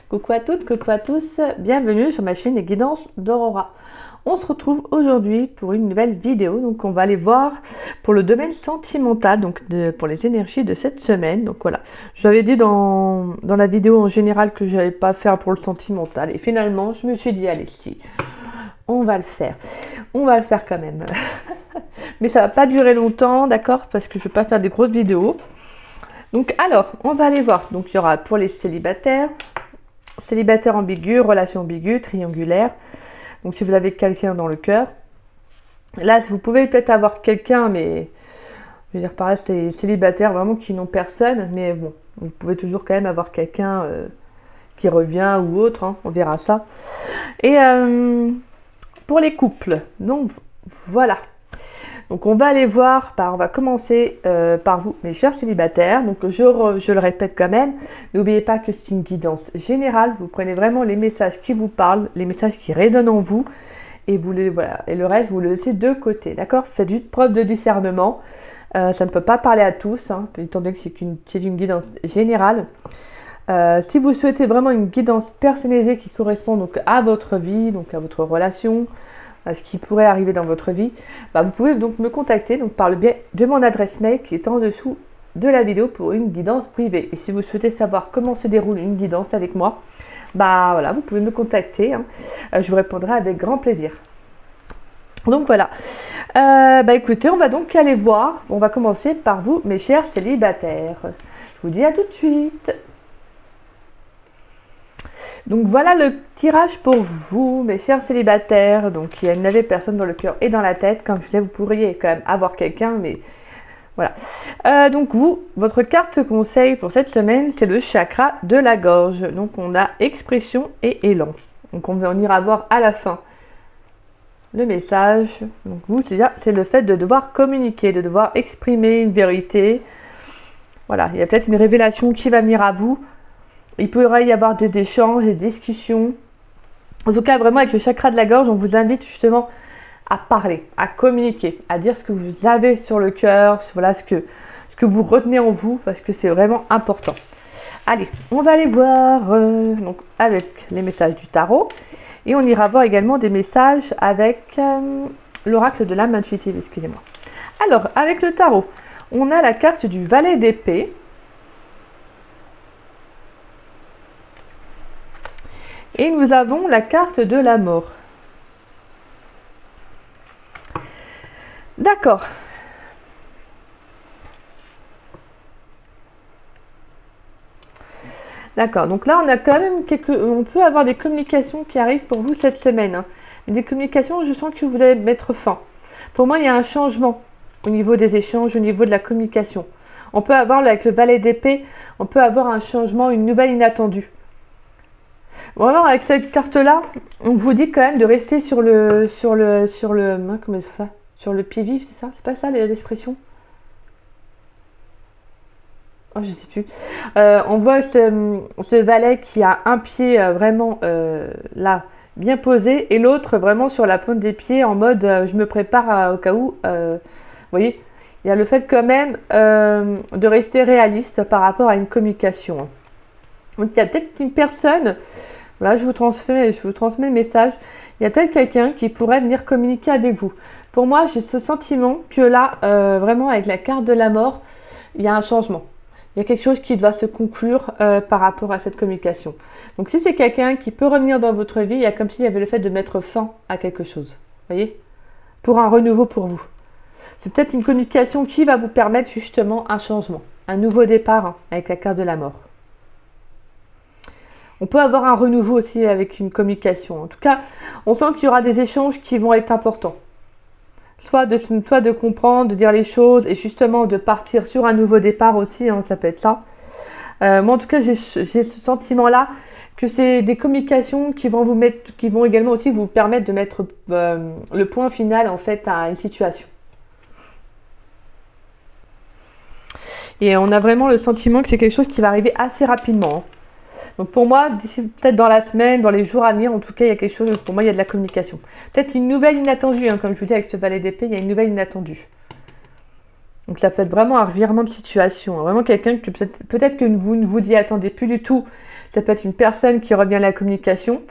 Coucou à toutes, coucou à tous, bienvenue sur ma chaîne des guidances d'Aurora. On se retrouve aujourd'hui pour une nouvelle vidéo, donc on va aller voir pour le domaine sentimental, donc pour les énergies de cette semaine. Donc voilà, je vous avais dit dans la vidéo en général que je n'allais pas faire pour le sentimental et finalement je me suis dit allez si, on va le faire quand même. Mais ça va pas durer longtemps, d'accord, parce que je ne vais pas faire des grosses vidéos. Donc alors, on va aller voir, donc il y aura pour les célibataires ambigu, relation ambiguë, triangulaire. Donc si vous avez quelqu'un dans le cœur, là vous pouvez peut-être avoir quelqu'un, mais je veux dire par là c'est célibataire vraiment qui n'ont personne, mais bon, vous pouvez toujours quand même avoir quelqu'un qui revient ou autre, hein, on verra ça. Et pour les couples, donc voilà. Donc on va aller voir, on va commencer par vous, mes chers célibataires. Donc je le répète quand même, n'oubliez pas que c'est une guidance générale. Vous prenez vraiment les messages qui vous parlent, les messages qui résonnent en vous, et et le reste vous le laissez de côté, d'accord? Faites juste preuve de discernement. Ça ne peut pas parler à tous, hein, étant donné que c'est une guidance générale. Si vous souhaitez vraiment une guidance personnalisée qui correspond donc à votre vie, donc à votre relation, à ce qui pourrait arriver dans votre vie, vous pouvez donc me contacter donc par le biais de mon adresse mail qui est en dessous de la vidéo pour une guidance privée. Et si vous souhaitez savoir comment se déroule une guidance avec moi, voilà, vous pouvez me contacter, hein. Je vous répondrai avec grand plaisir. Donc voilà, écoutez, on va donc aller voir. On va commencer par vous, mes chers célibataires. Je vous dis à tout de suite. Donc voilà le tirage pour vous, mes chers célibataires. Donc il n'avait personne dans le cœur et dans la tête. Comme je disais, vous pourriez quand même avoir quelqu'un, mais voilà. Donc votre carte conseil pour cette semaine, c'est le chakra de la gorge. Donc on a expression et élan. Donc on ira voir à la fin le message. Donc vous, déjà, c'est le fait de devoir communiquer, de devoir exprimer une vérité. Voilà, il y a peut-être une révélation qui va venir à vous. Il pourrait y avoir des échanges, des discussions. En tout cas, vraiment avec le chakra de la gorge, on vous invite justement à parler, à communiquer, à dire ce que vous avez sur le cœur, voilà, ce que vous retenez en vous, parce que c'est vraiment important. Allez, on va aller voir donc avec les messages du tarot. Et on ira voir également des messages avec l'oracle de l'âme intuitive, excusez-moi. Alors, avec le tarot, on a la carte du valet d'épée. Et nous avons la carte de la mort. D'accord. D'accord. Donc là, on a quand même on peut avoir des communications qui arrivent pour vous cette semaine, hein. Des communications, je sens que vous allez mettre fin. Pour moi, il y a un changement au niveau des échanges, au niveau de la communication. On peut avoir, avec le valet d'épée, on peut avoir un changement, une nouvelle inattendue. Bon, alors avec cette carte-là, on vous dit quand même de rester sur le comment ça, sur le pied vif, c'est ça? C'est pas ça l'expression? Oh, je sais plus. On voit ce valet qui a un pied vraiment là, bien posé, et l'autre vraiment sur la pointe des pieds en mode je me prépare au cas où. Vous voyez, il y a le fait quand même de rester réaliste par rapport à une communication. Donc il y a peut-être une personne. Voilà, je vous transmets le message. Il y a peut-être quelqu'un qui pourrait venir communiquer avec vous. Pour moi, j'ai ce sentiment que là, vraiment avec la carte de la mort, il y a un changement. Il y a quelque chose qui doit se conclure par rapport à cette communication. Donc si c'est quelqu'un qui peut revenir dans votre vie, il y a comme s'il y avait le fait de mettre fin à quelque chose. Vous voyez? Pour un renouveau pour vous. C'est peut-être une communication qui va vous permettre justement un changement. Un nouveau départ, hein, avec la carte de la mort. On peut avoir un renouveau aussi avec une communication. En tout cas, on sent qu'il y aura des échanges qui vont être importants. Soit de comprendre, de dire les choses et justement de partir sur un nouveau départ aussi, hein, ça peut être ça. Moi, en tout cas, j'ai ce sentiment-là que c'est des communications qui vont également aussi vous permettre de mettre le point final en fait à une situation. Et on a vraiment le sentiment que c'est quelque chose qui va arriver assez rapidement, hein. Donc pour moi, d'ici peut-être dans la semaine, dans les jours à venir, en tout cas, il y a quelque chose, pour moi, il y a de la communication. Peut-être une nouvelle inattendue, hein, comme je vous dis avec ce valet d'épée, il y a une nouvelle inattendue. Donc ça peut être vraiment un revirement de situation, hein. Vraiment quelqu'un que peut-être que vous ne vous y attendez plus du tout. Ça peut être une personne qui revient à la communication.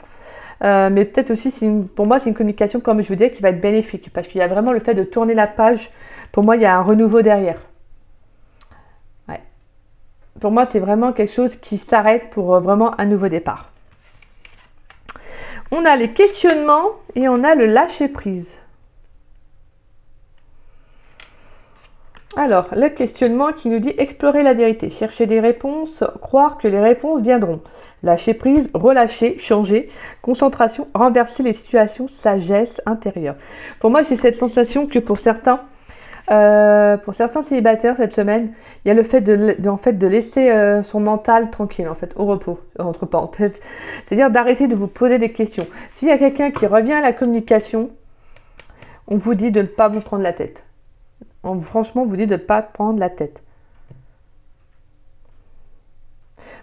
Mais peut-être aussi, pour moi, c'est une communication, comme je vous disais, qui va être bénéfique. Parce qu'il y a vraiment le fait de tourner la page. Pour moi, il y a un renouveau derrière. Ouais. Pour moi, c'est vraiment quelque chose qui s'arrête pour vraiment un nouveau départ. On a les questionnements et on a le lâcher-prise. Alors, le questionnement qui nous dit explorer la vérité, chercher des réponses, croire que les réponses viendront. Lâcher prise, relâcher, changer, concentration, renverser les situations, sagesse intérieure. Pour moi, j'ai cette sensation que pour certains célibataires cette semaine, il y a le fait de laisser son mental tranquille, en fait, au repos, entre parenthèses. C'est-à-dire d'arrêter de vous poser des questions. S'il y a quelqu'un qui revient à la communication, on vous dit de ne pas vous prendre la tête. Franchement, on vous dit de ne pas prendre la tête.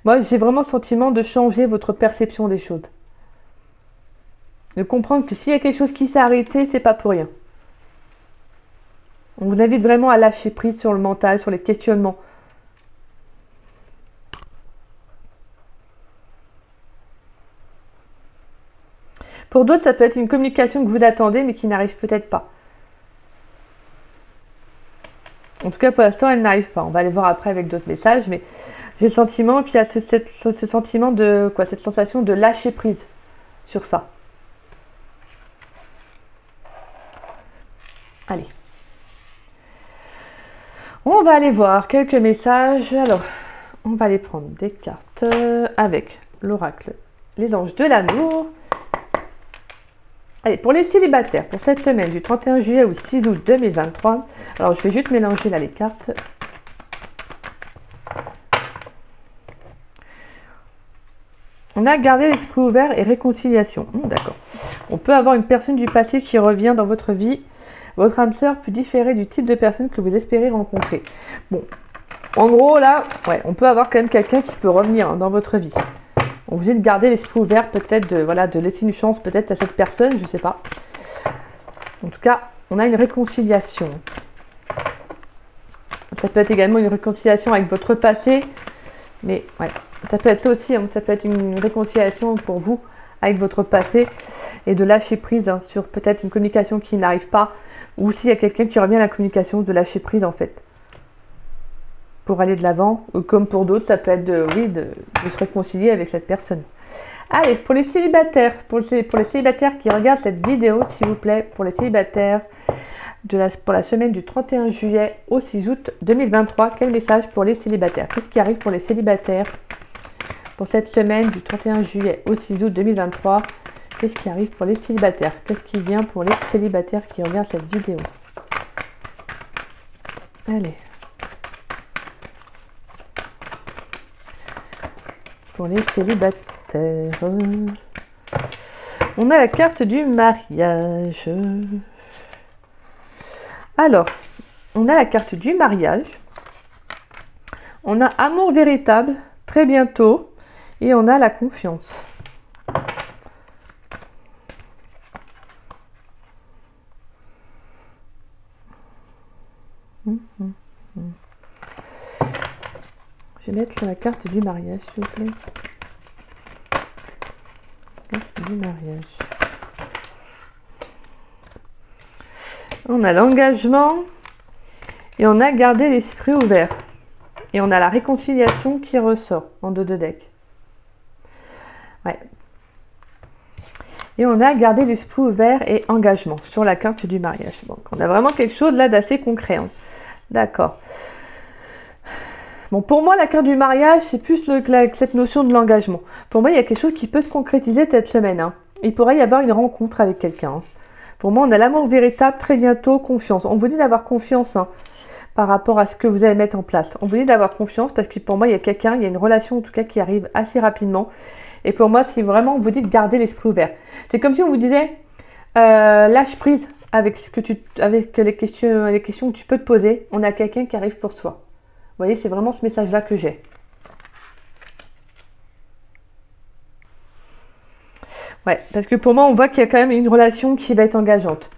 Moi, j'ai vraiment le sentiment de changer votre perception des choses. De comprendre que s'il y a quelque chose qui s'est arrêté, c'est pas pour rien. On vous invite vraiment à lâcher prise sur le mental, sur les questionnements. Pour d'autres, ça peut être une communication que vous attendez, mais qui n'arrive peut-être pas. En tout cas, pour l'instant, elle n'arrive pas. On va aller voir après avec d'autres messages, mais j'ai le sentiment qu'il y a ce sentiment de quoi, cette sensation de lâcher prise sur ça. Allez. On va aller voir quelques messages. Alors, on va aller prendre des cartes avec l'oracle, les anges de l'amour. Allez, pour les célibataires, pour cette semaine du 31 juillet au 6 août 2023. Alors, je vais juste mélanger là les cartes. On a gardé l'esprit ouvert et réconciliation. D'accord. On peut avoir une personne du passé qui revient dans votre vie. Votre âme sœur peut différer du type de personne que vous espérez rencontrer. Bon, en gros, là, ouais, on peut avoir quand même quelqu'un qui peut revenir dans votre vie. On vous dit de garder l'esprit ouvert, peut-être de laisser une chance peut-être à cette personne, je ne sais pas. En tout cas, on a une réconciliation. Ça peut être également une réconciliation avec votre passé, mais ouais, ça peut être ça aussi, hein, ça peut être une réconciliation pour vous avec votre passé et de lâcher prise sur peut-être une communication qui n'arrive pas, ou s'il y a quelqu'un qui revient à la communication, de lâcher prise en fait. Pour aller de l'avant, ou comme pour d'autres, ça peut être de se réconcilier avec cette personne. Allez, pour les célibataires, pour les célibataires qui regardent cette vidéo, s'il vous plaît, pour les célibataires pour la semaine du 31 juillet au 6 août 2023, quel message pour les célibataires? Qu'est-ce qui arrive pour les célibataires pour cette semaine du 31 juillet au 6 août 2023? Qu'est-ce qui arrive pour les célibataires? Qu'est-ce qui vient pour les célibataires qui regardent cette vidéo? Allez. Pour les célibataires, on a la carte du mariage. Alors, on a la carte du mariage. On a amour véritable, très bientôt. Et on a la confiance. Je vais mettre la carte du mariage, s'il vous plaît. Carte du mariage. On a l'engagement et on a gardé l'esprit ouvert. Et on a la réconciliation qui ressort en dos de deck. Ouais. Et on a gardé l'esprit ouvert et engagement sur la carte du mariage. Donc on a vraiment quelque chose là d'assez concret. Hein. D'accord. Bon, pour moi, la carte du mariage, c'est plus cette notion de l'engagement. Pour moi, il y a quelque chose qui peut se concrétiser cette semaine. Hein. Il pourrait y avoir une rencontre avec quelqu'un. Hein. Pour moi, on a l'amour véritable, très bientôt, confiance. On vous dit d'avoir confiance par rapport à ce que vous allez mettre en place. On vous dit d'avoir confiance parce que pour moi, il y a quelqu'un, il y a une relation en tout cas qui arrive assez rapidement. Et pour moi, c'est vraiment, on vous dit de garder l'esprit ouvert. C'est comme si on vous disait, lâche prise avec les questions que tu peux te poser. On a quelqu'un qui arrive pour toi. Vous voyez, c'est vraiment ce message-là que j'ai. Ouais, parce que pour moi, on voit qu'il y a quand même une relation qui va être engageante.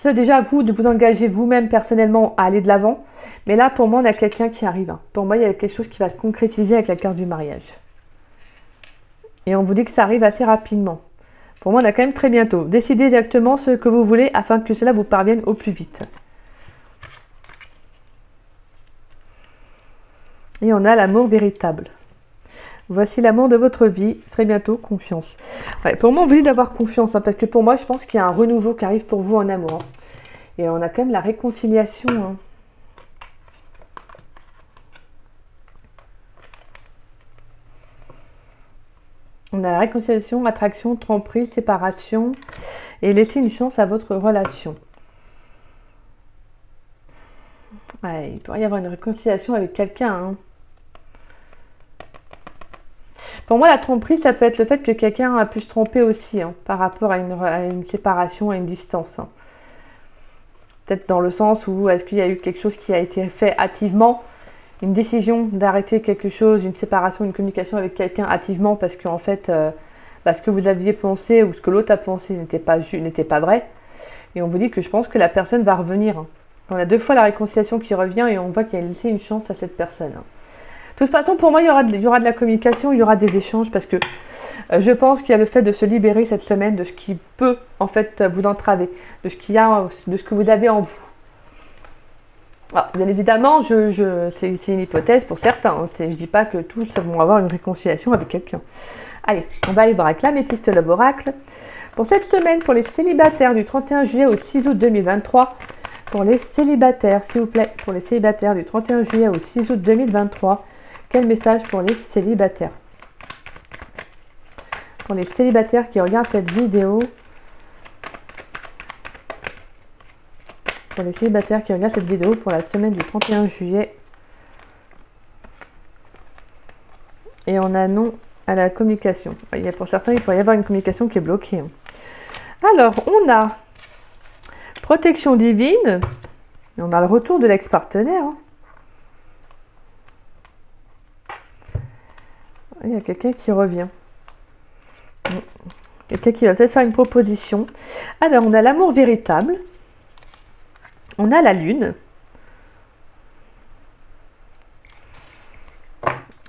C'est déjà à vous de vous engager vous-même personnellement à aller de l'avant. Mais là, pour moi, on a quelqu'un qui arrive. Pour moi, il y a quelque chose qui va se concrétiser avec la carte du mariage. Et on vous dit que ça arrive assez rapidement. Pour moi, on a quand même très bientôt. Décidez exactement ce que vous voulez afin que cela vous parvienne au plus vite. Et on a l'amour véritable. Voici l'amour de votre vie. Très bientôt, confiance. Ouais, pour moi, on vous dit d'avoir confiance. Parce que pour moi, je pense qu'il y a un renouveau qui arrive pour vous en amour. Et on a quand même la réconciliation. On a la réconciliation, attraction, tromperie, séparation. Et laissez une chance à votre relation. Ouais, il pourrait y avoir une réconciliation avec quelqu'un. Pour moi, la tromperie, ça peut être le fait que quelqu'un a pu se tromper aussi par rapport à une séparation, à une distance. Peut-être dans le sens où est-ce qu'il y a eu quelque chose qui a été fait hâtivement, une décision d'arrêter quelque chose, une séparation, une communication avec quelqu'un hâtivement parce qu'en fait, ce que vous aviez pensé ou ce que l'autre a pensé n'était pas vrai. Et on vous dit que je pense que la personne va revenir. On a 2 fois la réconciliation qui revient et on voit qu'il y a laissé une chance à cette personne. De toute façon, pour moi, il y aura de la communication, il y aura des échanges parce que je pense qu'il y a le fait de se libérer cette semaine de ce qui peut en fait vous entraver, de ce que vous avez en vous. Alors, bien évidemment, c'est une hypothèse pour certains. Je ne dis pas que tous vont avoir une réconciliation avec quelqu'un. Allez, on va aller voir avec l'améthyste Love Oracle. Pour cette semaine, pour les célibataires du 31 juillet au 6 août 2023, pour les célibataires, s'il vous plaît, pour les célibataires du 31 juillet au 6 août 2023, quel message pour les célibataires? Pour les célibataires qui regardent cette vidéo. Pour les célibataires qui regardent cette vidéo pour la semaine du 31 juillet. Et on a non à la communication. Pour certains, il pourrait y avoir une communication qui est bloquée. Alors, on a protection divine. Et on a le retour de l'ex-partenaire. Il y a quelqu'un qui revient. Quelqu'un qui va peut-être faire une proposition. Alors, on a l'amour véritable. On a la lune.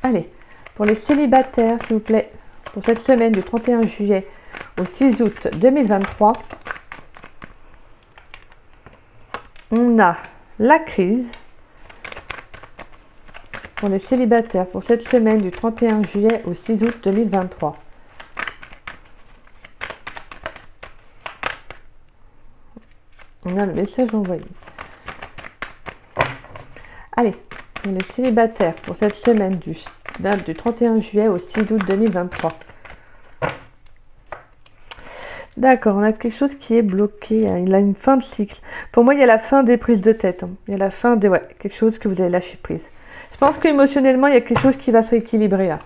Allez, pour les célibataires, s'il vous plaît, pour cette semaine du 31 juillet au 6 août 2023, on a la crise. Pour les célibataires, pour cette semaine du 31 juillet au 6 août 2023. On a le message envoyé. Allez, pour les célibataires, pour cette semaine du 31 juillet au 6 août 2023. D'accord, on a quelque chose qui est bloqué. Il a une fin de cycle. Pour moi, il y a la fin des prises de tête. Il y a la fin des... Ouais, quelque chose que vous avez lâché prise. Je pense qu'émotionnellement, il y a quelque chose qui va se rééquilibrer là.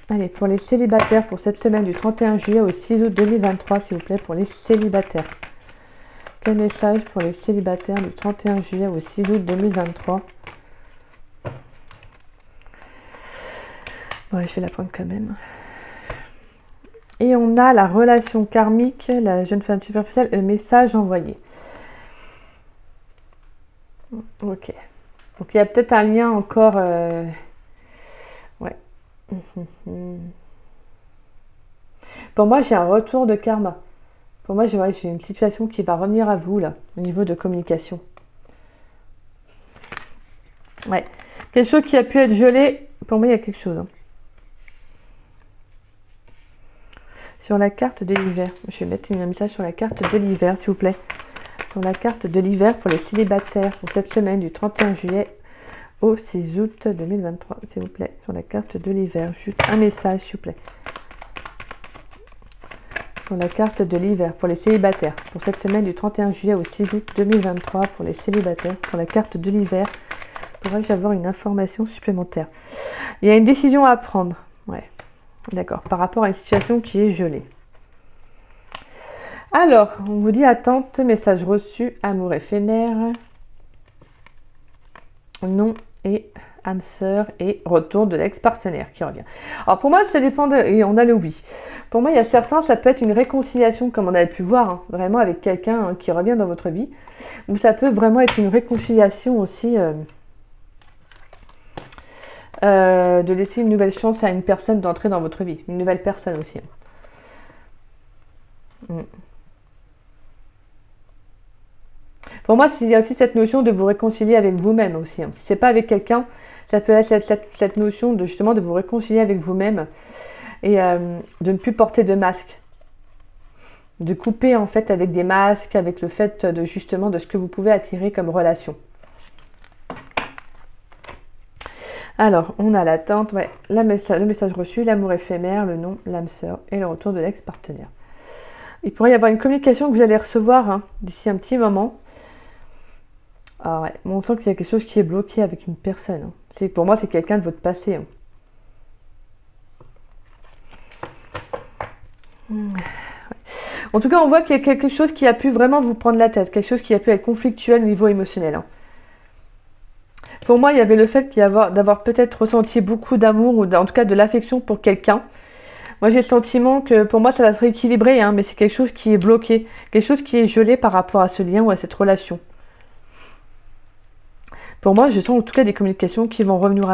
Allez, pour les célibataires, pour cette semaine du 31 juillet au 6 août 2023, s'il vous plaît, pour les célibataires. Quel message pour les célibataires du 31 juillet au 6 août 2023? Bon, je vais la prendre quand même. Et on a la relation karmique, la jeune femme superficielle, le message envoyé. Ok. Donc, il y a peut-être un lien encore... Ouais. Pour moi, j'ai un retour de karma. Pour moi, j'ai une situation qui va revenir à vous, là, au niveau de communication. Ouais. Quelque chose qui a pu être gelé. Pour moi, il y a quelque chose. Sur la carte de l'hiver. Je vais mettre un message sur la carte de l'hiver, s'il vous plaît. Sur la carte de l'hiver pour les célibataires pour cette semaine du 31 juillet au 6 août 2023, s'il vous plaît. Sur la carte de l'hiver, juste un message, s'il vous plaît. Sur la carte de l'hiver pour les célibataires pour cette semaine du 31 juillet au 6 août 2023 pour les célibataires. Pour la carte de l'hiver, pourrais-je avoir une information supplémentaire? Il y a une décision à prendre. Ouais. D'accord, par rapport à une situation qui est gelée. Alors, on vous dit attente, message reçu, amour éphémère, non et âme sœur et retour de l'ex-partenaire qui revient. Alors pour moi, ça dépend, et on a le oui. Pour moi, il y a certains, ça peut être une réconciliation, comme on avait pu voir, hein, vraiment avec quelqu'un qui revient dans votre vie, ou ça peut vraiment être une réconciliation aussi, de laisser une nouvelle chance à une personne d'entrer dans votre vie, une nouvelle personne aussi. Pour moi, il y a aussi cette notion de vous réconcilier avec vous-même aussi. Si c'est pas avec quelqu'un, ça peut être cette notion de justement de vous réconcilier avec vous-même et de ne plus porter de masque. De couper en fait avec des masques, avec le fait de justement de ce que vous pouvez attirer comme relation. Alors, on a l'attente, ouais, le message reçu, l'amour éphémère, le nom, l'âme sœur et le retour de l'ex-partenaire. Il pourrait y avoir une communication que vous allez recevoir hein, d'ici un petit moment. Ah ouais, on sent qu'il y a quelque chose qui est bloqué avec une personne. Hein. Pour moi, c'est quelqu'un de votre passé. Hein. Ouais. En tout cas, on voit qu'il y a quelque chose qui a pu vraiment vous prendre la tête. Quelque chose qui a pu être conflictuel au niveau émotionnel. Hein. Pour moi, il y avait le fait d'avoir peut-être ressenti beaucoup d'amour ou en tout cas de l'affection pour quelqu'un. Moi, j'ai le sentiment que pour moi, ça va se rééquilibrer, hein, mais c'est quelque chose qui est bloqué, quelque chose qui est gelé par rapport à ce lien ou à cette relation. Pour moi, je sens en tout cas des communications qui vont revenir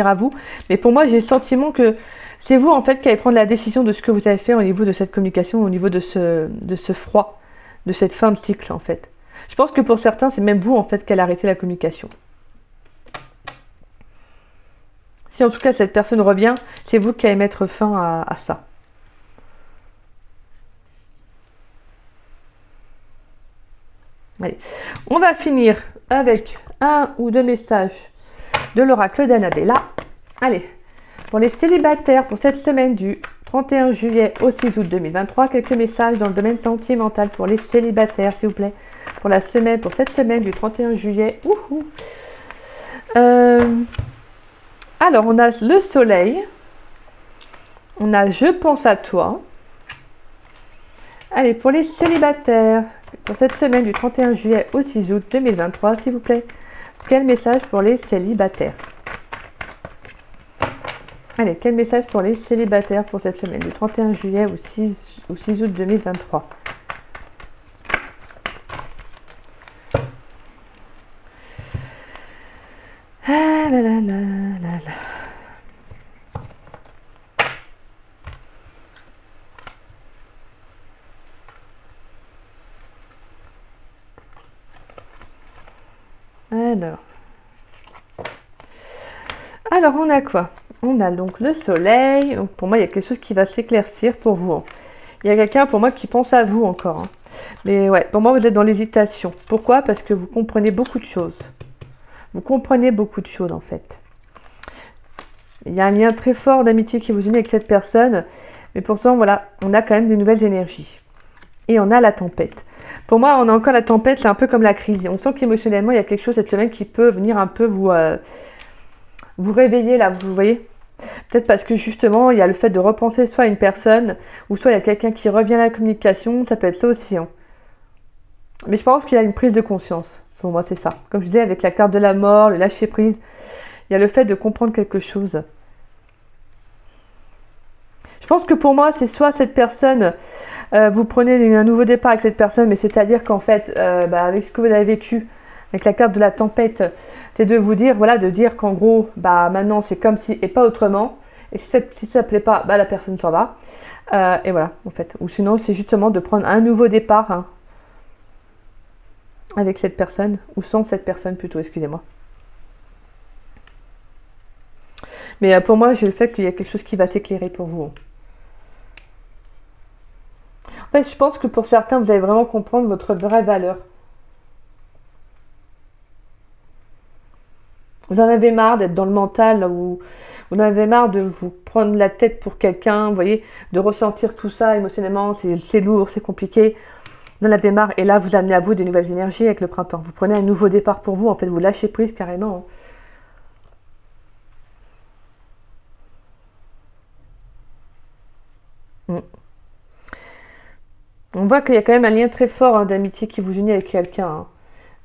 à vous. Mais pour moi, j'ai le sentiment que c'est vous en fait qui allez prendre la décision de ce que vous avez fait au niveau de cette communication, au niveau de ce froid, de cette fin de cycle en fait. Je pense que pour certains, c'est même vous en fait qui allez arrêter la communication. Si en tout cas cette personne revient, c'est vous qui allez mettre fin à ça. Allez, on va finir avec un ou deux messages de l'oracle d'Annabella. Allez, pour les célibataires, pour cette semaine du 31 juillet au 6 août 2023, quelques messages dans le domaine sentimental pour les célibataires, s'il vous plaît. Pour cette semaine du 31 juillet. Alors, on a le soleil. On a je pense à toi. Allez, pour les célibataires, pour cette semaine du 31 juillet au 6 août 2023, s'il vous plaît. Quel message pour les célibataires? Allez, quel message pour les célibataires pour cette semaine du 31 juillet au 6 août 2023? Ah là là là là là. Alors, on a quoi? On a donc le soleil. Donc, pour moi, il y a quelque chose qui va s'éclaircir pour vous. Hein. Il y a quelqu'un, pour moi, qui pense à vous encore. Hein. Mais ouais, pour moi, vous êtes dans l'hésitation. Pourquoi? Parce que vous comprenez beaucoup de choses. Vous comprenez beaucoup de choses, en fait. Il y a un lien très fort d'amitié qui vous unit avec cette personne. Mais pourtant, voilà, on a quand même des nouvelles énergies. Et on a la tempête. Pour moi, on a encore la tempête, c'est un peu comme la crise. On sent qu'émotionnellement, il y a quelque chose cette semaine qui peut venir un peu vous réveiller, là, vous voyez? Peut-être parce que justement, il y a le fait de repenser soit à une personne, ou soit il y a quelqu'un qui revient à la communication, ça peut être ça aussi. Hein. Mais je pense qu'il y a une prise de conscience. Pour moi, c'est ça. Comme je disais, avec la carte de la mort, le lâcher-prise, il y a le fait de comprendre quelque chose. Je pense que pour moi, c'est soit cette personne, vous prenez un nouveau départ avec cette personne, mais c'est-à-dire qu'en fait, avec ce que vous avez vécu, avec la carte de la tempête, c'est de vous dire, voilà, de dire qu'en gros, maintenant c'est comme si et pas autrement. Et si ça ne plaît pas, la personne s'en va. Et voilà, en fait. Ou sinon, c'est justement de prendre un nouveau départ hein, avec cette personne, ou sans cette personne plutôt, excusez-moi. Mais pour moi, j'ai le fait qu'il y a quelque chose qui va s'éclairer pour vous. En fait, je pense que pour certains, vous allez vraiment comprendre votre vraie valeur. Vous en avez marre d'être dans le mental, ou vous en avez marre de vous prendre la tête pour quelqu'un, vous voyez, de ressentir tout ça émotionnellement, c'est lourd, c'est compliqué. Vous en avez marre, et là, vous amenez à vous des nouvelles énergies avec le printemps. Vous prenez un nouveau départ pour vous, en fait, vous lâchez prise carrément. On voit qu'il y a quand même un lien très fort hein, d'amitié qui vous unit avec quelqu'un. Hein.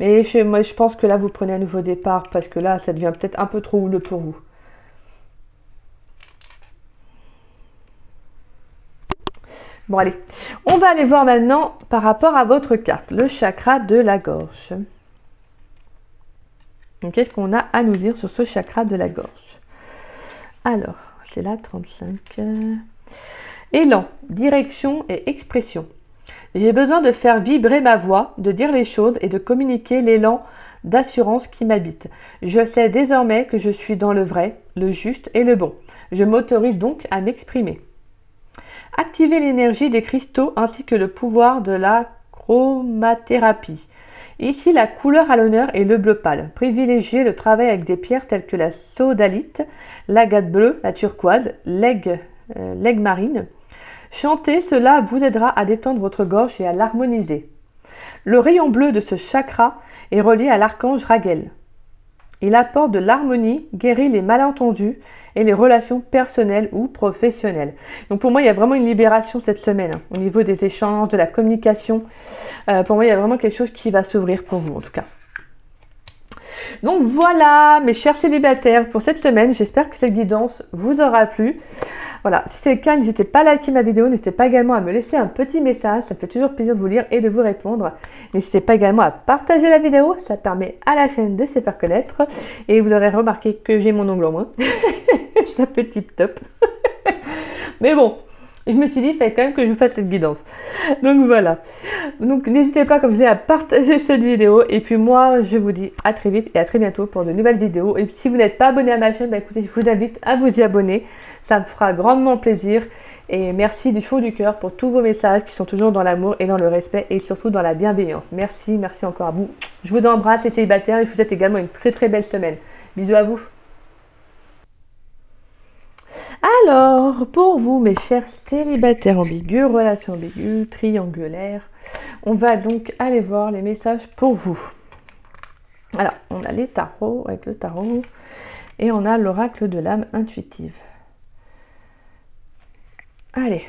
Mais moi, je pense que là, vous prenez un nouveau départ parce que là, ça devient peut-être un peu trop houleux pour vous. Bon, allez, on va aller voir maintenant par rapport à votre carte, le chakra de la gorge. Donc, qu'est-ce qu'on a à nous dire sur ce chakra de la gorge? Alors, c'est là 35. Élan, direction et expression. J'ai besoin de faire vibrer ma voix, de dire les choses et de communiquer l'élan d'assurance qui m'habite. Je sais désormais que je suis dans le vrai, le juste et le bon. Je m'autorise donc à m'exprimer. Activer l'énergie des cristaux ainsi que le pouvoir de la chromathérapie. Ici, la couleur à l'honneur est le bleu pâle. Privilégiez le travail avec des pierres telles que la sodalite, l'agate bleue, la turquoise, l'aigle marine. Chanter, cela vous aidera à détendre votre gorge et à l'harmoniser. Le rayon bleu de ce chakra est relié à l'archange Raguel. Il apporte de l'harmonie, guérit les malentendus et les relations personnelles ou professionnelles. Donc pour moi, il y a vraiment une libération cette semaine au niveau des échanges, de la communication. Pour moi, il y a vraiment quelque chose qui va s'ouvrir pour vous en tout cas. Donc voilà, mes chers célibataires, pour cette semaine, j'espère que cette guidance vous aura plu. Voilà, si c'est le cas, n'hésitez pas à liker ma vidéo, n'hésitez pas également à me laisser un petit message, ça me fait toujours plaisir de vous lire et de vous répondre. N'hésitez pas également à partager la vidéo, ça permet à la chaîne de se faire connaître. Et vous aurez remarqué que j'ai mon ongle en moins. Ça fait tip top. Mais bon, je me suis dit, il fallait quand même que je vous fasse cette guidance. Donc voilà. Donc n'hésitez pas, comme je dis, à partager cette vidéo. Et puis moi, je vous dis à très vite et à très bientôt pour de nouvelles vidéos. Et si vous n'êtes pas abonné à ma chaîne, bah écoutez, je vous invite à vous y abonner. Ça me fera grandement plaisir. Et merci du fond du cœur pour tous vos messages qui sont toujours dans l'amour et dans le respect et surtout dans la bienveillance. Merci, merci encore à vous. Je vous embrasse les célibataires et je vous souhaite également une très très belle semaine. Bisous à vous. Alors, pour vous, mes chers célibataires ambigus, relations ambiguës, triangulaires, on va donc aller voir les messages pour vous. Alors, on a les tarots avec le tarot et on a l'oracle de l'âme intuitive. Allez.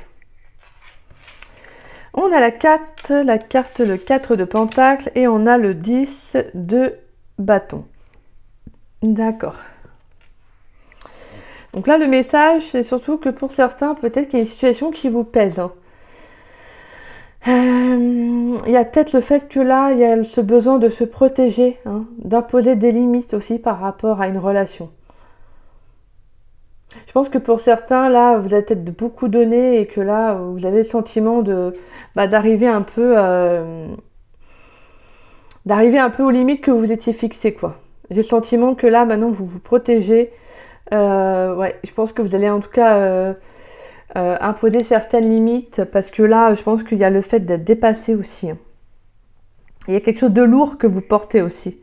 On a la carte, le 4 de pentacle et on a le 10 de bâton. D'accord. Donc là, le message, c'est surtout que pour certains, peut-être qu'il y a une situation qui vous pèse. Il y a peut-être le fait que là, il y a ce besoin de se protéger, d'imposer des limites aussi par rapport à une relation. Je pense que pour certains, là, vous avez peut-être beaucoup donné et que là, vous avez le sentiment d'arriver un peu aux limites que vous étiez fixées, quoi. J'ai le sentiment que là, maintenant, vous vous protégez. Ouais, je pense que vous allez en tout cas imposer certaines limites parce que là, je pense qu'il y a le fait d'être dépassé aussi. Il y a quelque chose de lourd que vous portez aussi.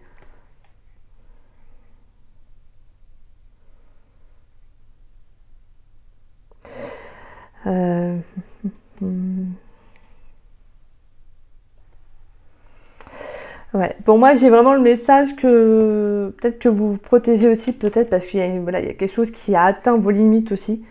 Ouais, pour moi, j'ai vraiment le message que peut-être que vous vous protégez aussi, peut-être parce qu'il y a, voilà, il y a quelque chose qui a atteint vos limites aussi.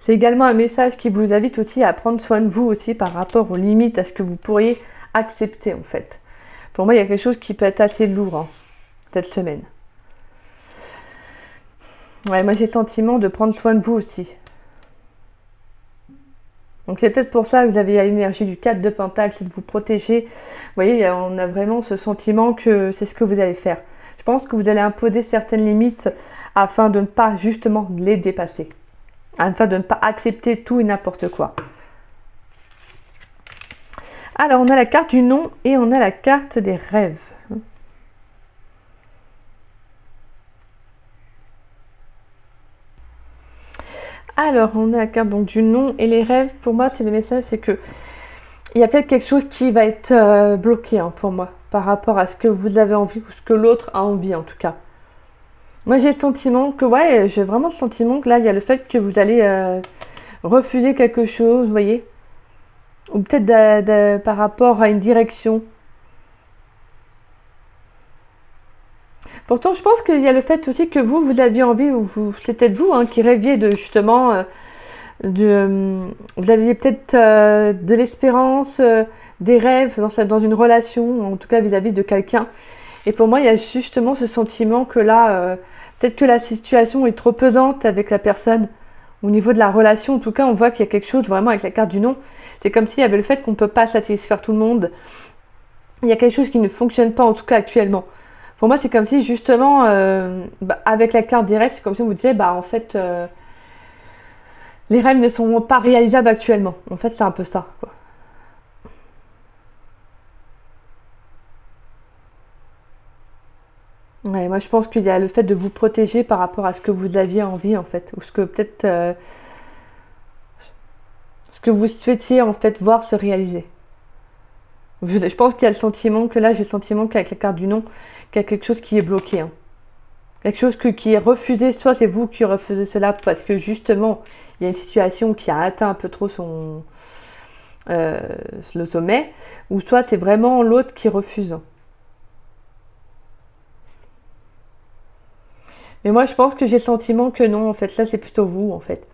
C'est également un message qui vous invite aussi à prendre soin de vous aussi par rapport aux limites, à ce que vous pourriez accepter en fait. Pour moi, il y a quelque chose qui peut être assez lourd cette semaine. Ouais, moi j'ai le sentiment de prendre soin de vous aussi. Donc c'est peut-être pour ça que vous avez l'énergie du 4 de pentacle, c'est de vous protéger. Vous voyez, on a vraiment ce sentiment que c'est ce que vous allez faire. Je pense que vous allez imposer certaines limites afin de ne pas justement les dépasser. Afin de ne pas accepter tout et n'importe quoi. Alors on a la carte du nom et on a la carte des rêves. Alors, on a la carte donc, du nom et les rêves. Pour moi, c'est le message, c'est que il y a peut-être quelque chose qui va être bloqué pour moi par rapport à ce que vous avez envie ou ce que l'autre a envie en tout cas. Moi, j'ai le sentiment que, ouais, j'ai vraiment le sentiment que là, il y a le fait que vous allez refuser quelque chose, vous voyez, ou peut-être par rapport à une direction. Pourtant, je pense qu'il y a le fait aussi que vous aviez envie, ou c'est peut-être vous qui rêviez de justement Vous aviez peut-être de l'espérance, des rêves dans une relation, en tout cas vis-à-vis de quelqu'un. Et pour moi, il y a justement ce sentiment que là, peut-être que la situation est trop pesante avec la personne. Au niveau de la relation, en tout cas, on voit qu'il y a quelque chose vraiment avec la carte du non. C'est comme s'il y avait le fait qu'on ne peut pas satisfaire tout le monde. Il y a quelque chose qui ne fonctionne pas, en tout cas actuellement. Pour moi, c'est comme si justement, avec la carte des rêves, c'est comme si on vous disait, en fait, les rêves ne sont pas réalisables actuellement. En fait, c'est un peu ça, quoi. Ouais, moi je pense qu'il y a le fait de vous protéger par rapport à ce que vous aviez envie en fait, ou ce que peut-être ce que vous souhaitiez en fait voir se réaliser. Je pense qu'il y a le sentiment que là, j'ai le sentiment qu'avec la carte du non, qu'il y a quelque chose qui est bloqué, hein. Quelque chose qui est refusé, soit c'est vous qui refusez cela parce que justement, il y a une situation qui a atteint un peu trop euh, le sommet, ou soit c'est vraiment l'autre qui refuse. Mais moi, je pense que j'ai le sentiment que non, en fait, là, c'est plutôt vous, en fait.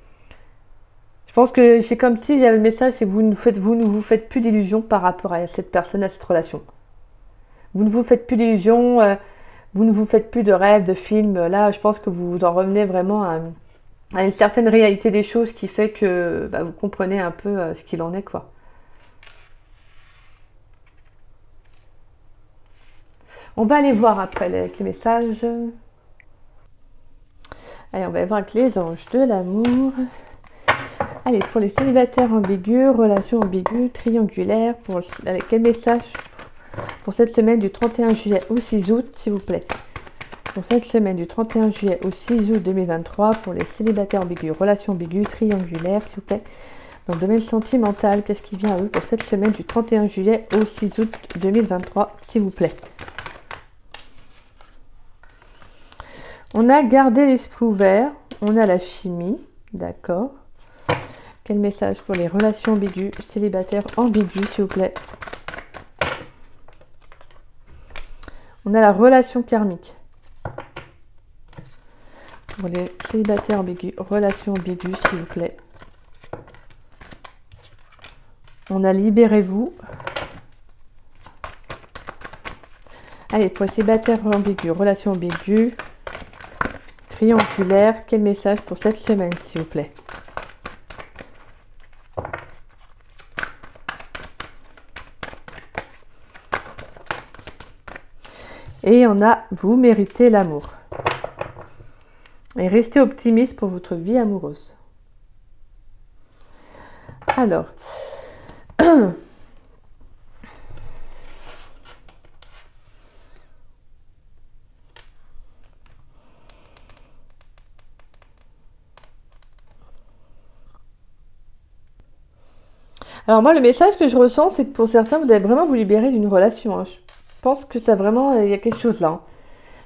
Je pense que c'est comme si j'avais le message, c'est que vous ne vous faites plus d'illusions par rapport à cette personne, à cette relation. Vous ne vous faites plus d'illusions, vous ne vous faites plus de rêves, de films. Là, je pense que vous en revenez vraiment à une certaine réalité des choses qui fait que vous comprenez un peu ce qu'il en est, quoi. On va aller voir après avec les messages. Allez, on va voir avec les anges de l'amour. Allez, pour les célibataires ambigus, relations ambiguës, triangulaires, quel message pour cette semaine du 31 juillet au 6 août, s'il vous plaît. Pour cette semaine du 31 juillet au 6 août 2023, pour les célibataires ambigus, relations ambiguës, triangulaires, s'il vous plaît. Dans le domaine sentimental, qu'est-ce qui vient à eux pour cette semaine du 31 juillet au 6 août 2023, s'il vous plaît. On a gardé l'esprit ouvert, on a la chimie, d'accord. Quel message pour les relations ambiguës, célibataires ambigus, s'il vous plaît. On a la relation karmique. Pour les célibataires ambigus, relations ambiguës, s'il vous plaît. On a libérez-vous. Allez, pour les célibataires ambigus, relations ambiguës, triangulaires, quel message pour cette semaine, s'il vous plaît. Et on a vous méritez l'amour. Et restez optimiste pour votre vie amoureuse. Alors, moi le message que je ressens, c'est que pour certains, vous allez vraiment vous libérer d'une relation, hein. Je pense que ça vraiment, il y a quelque chose là, hein.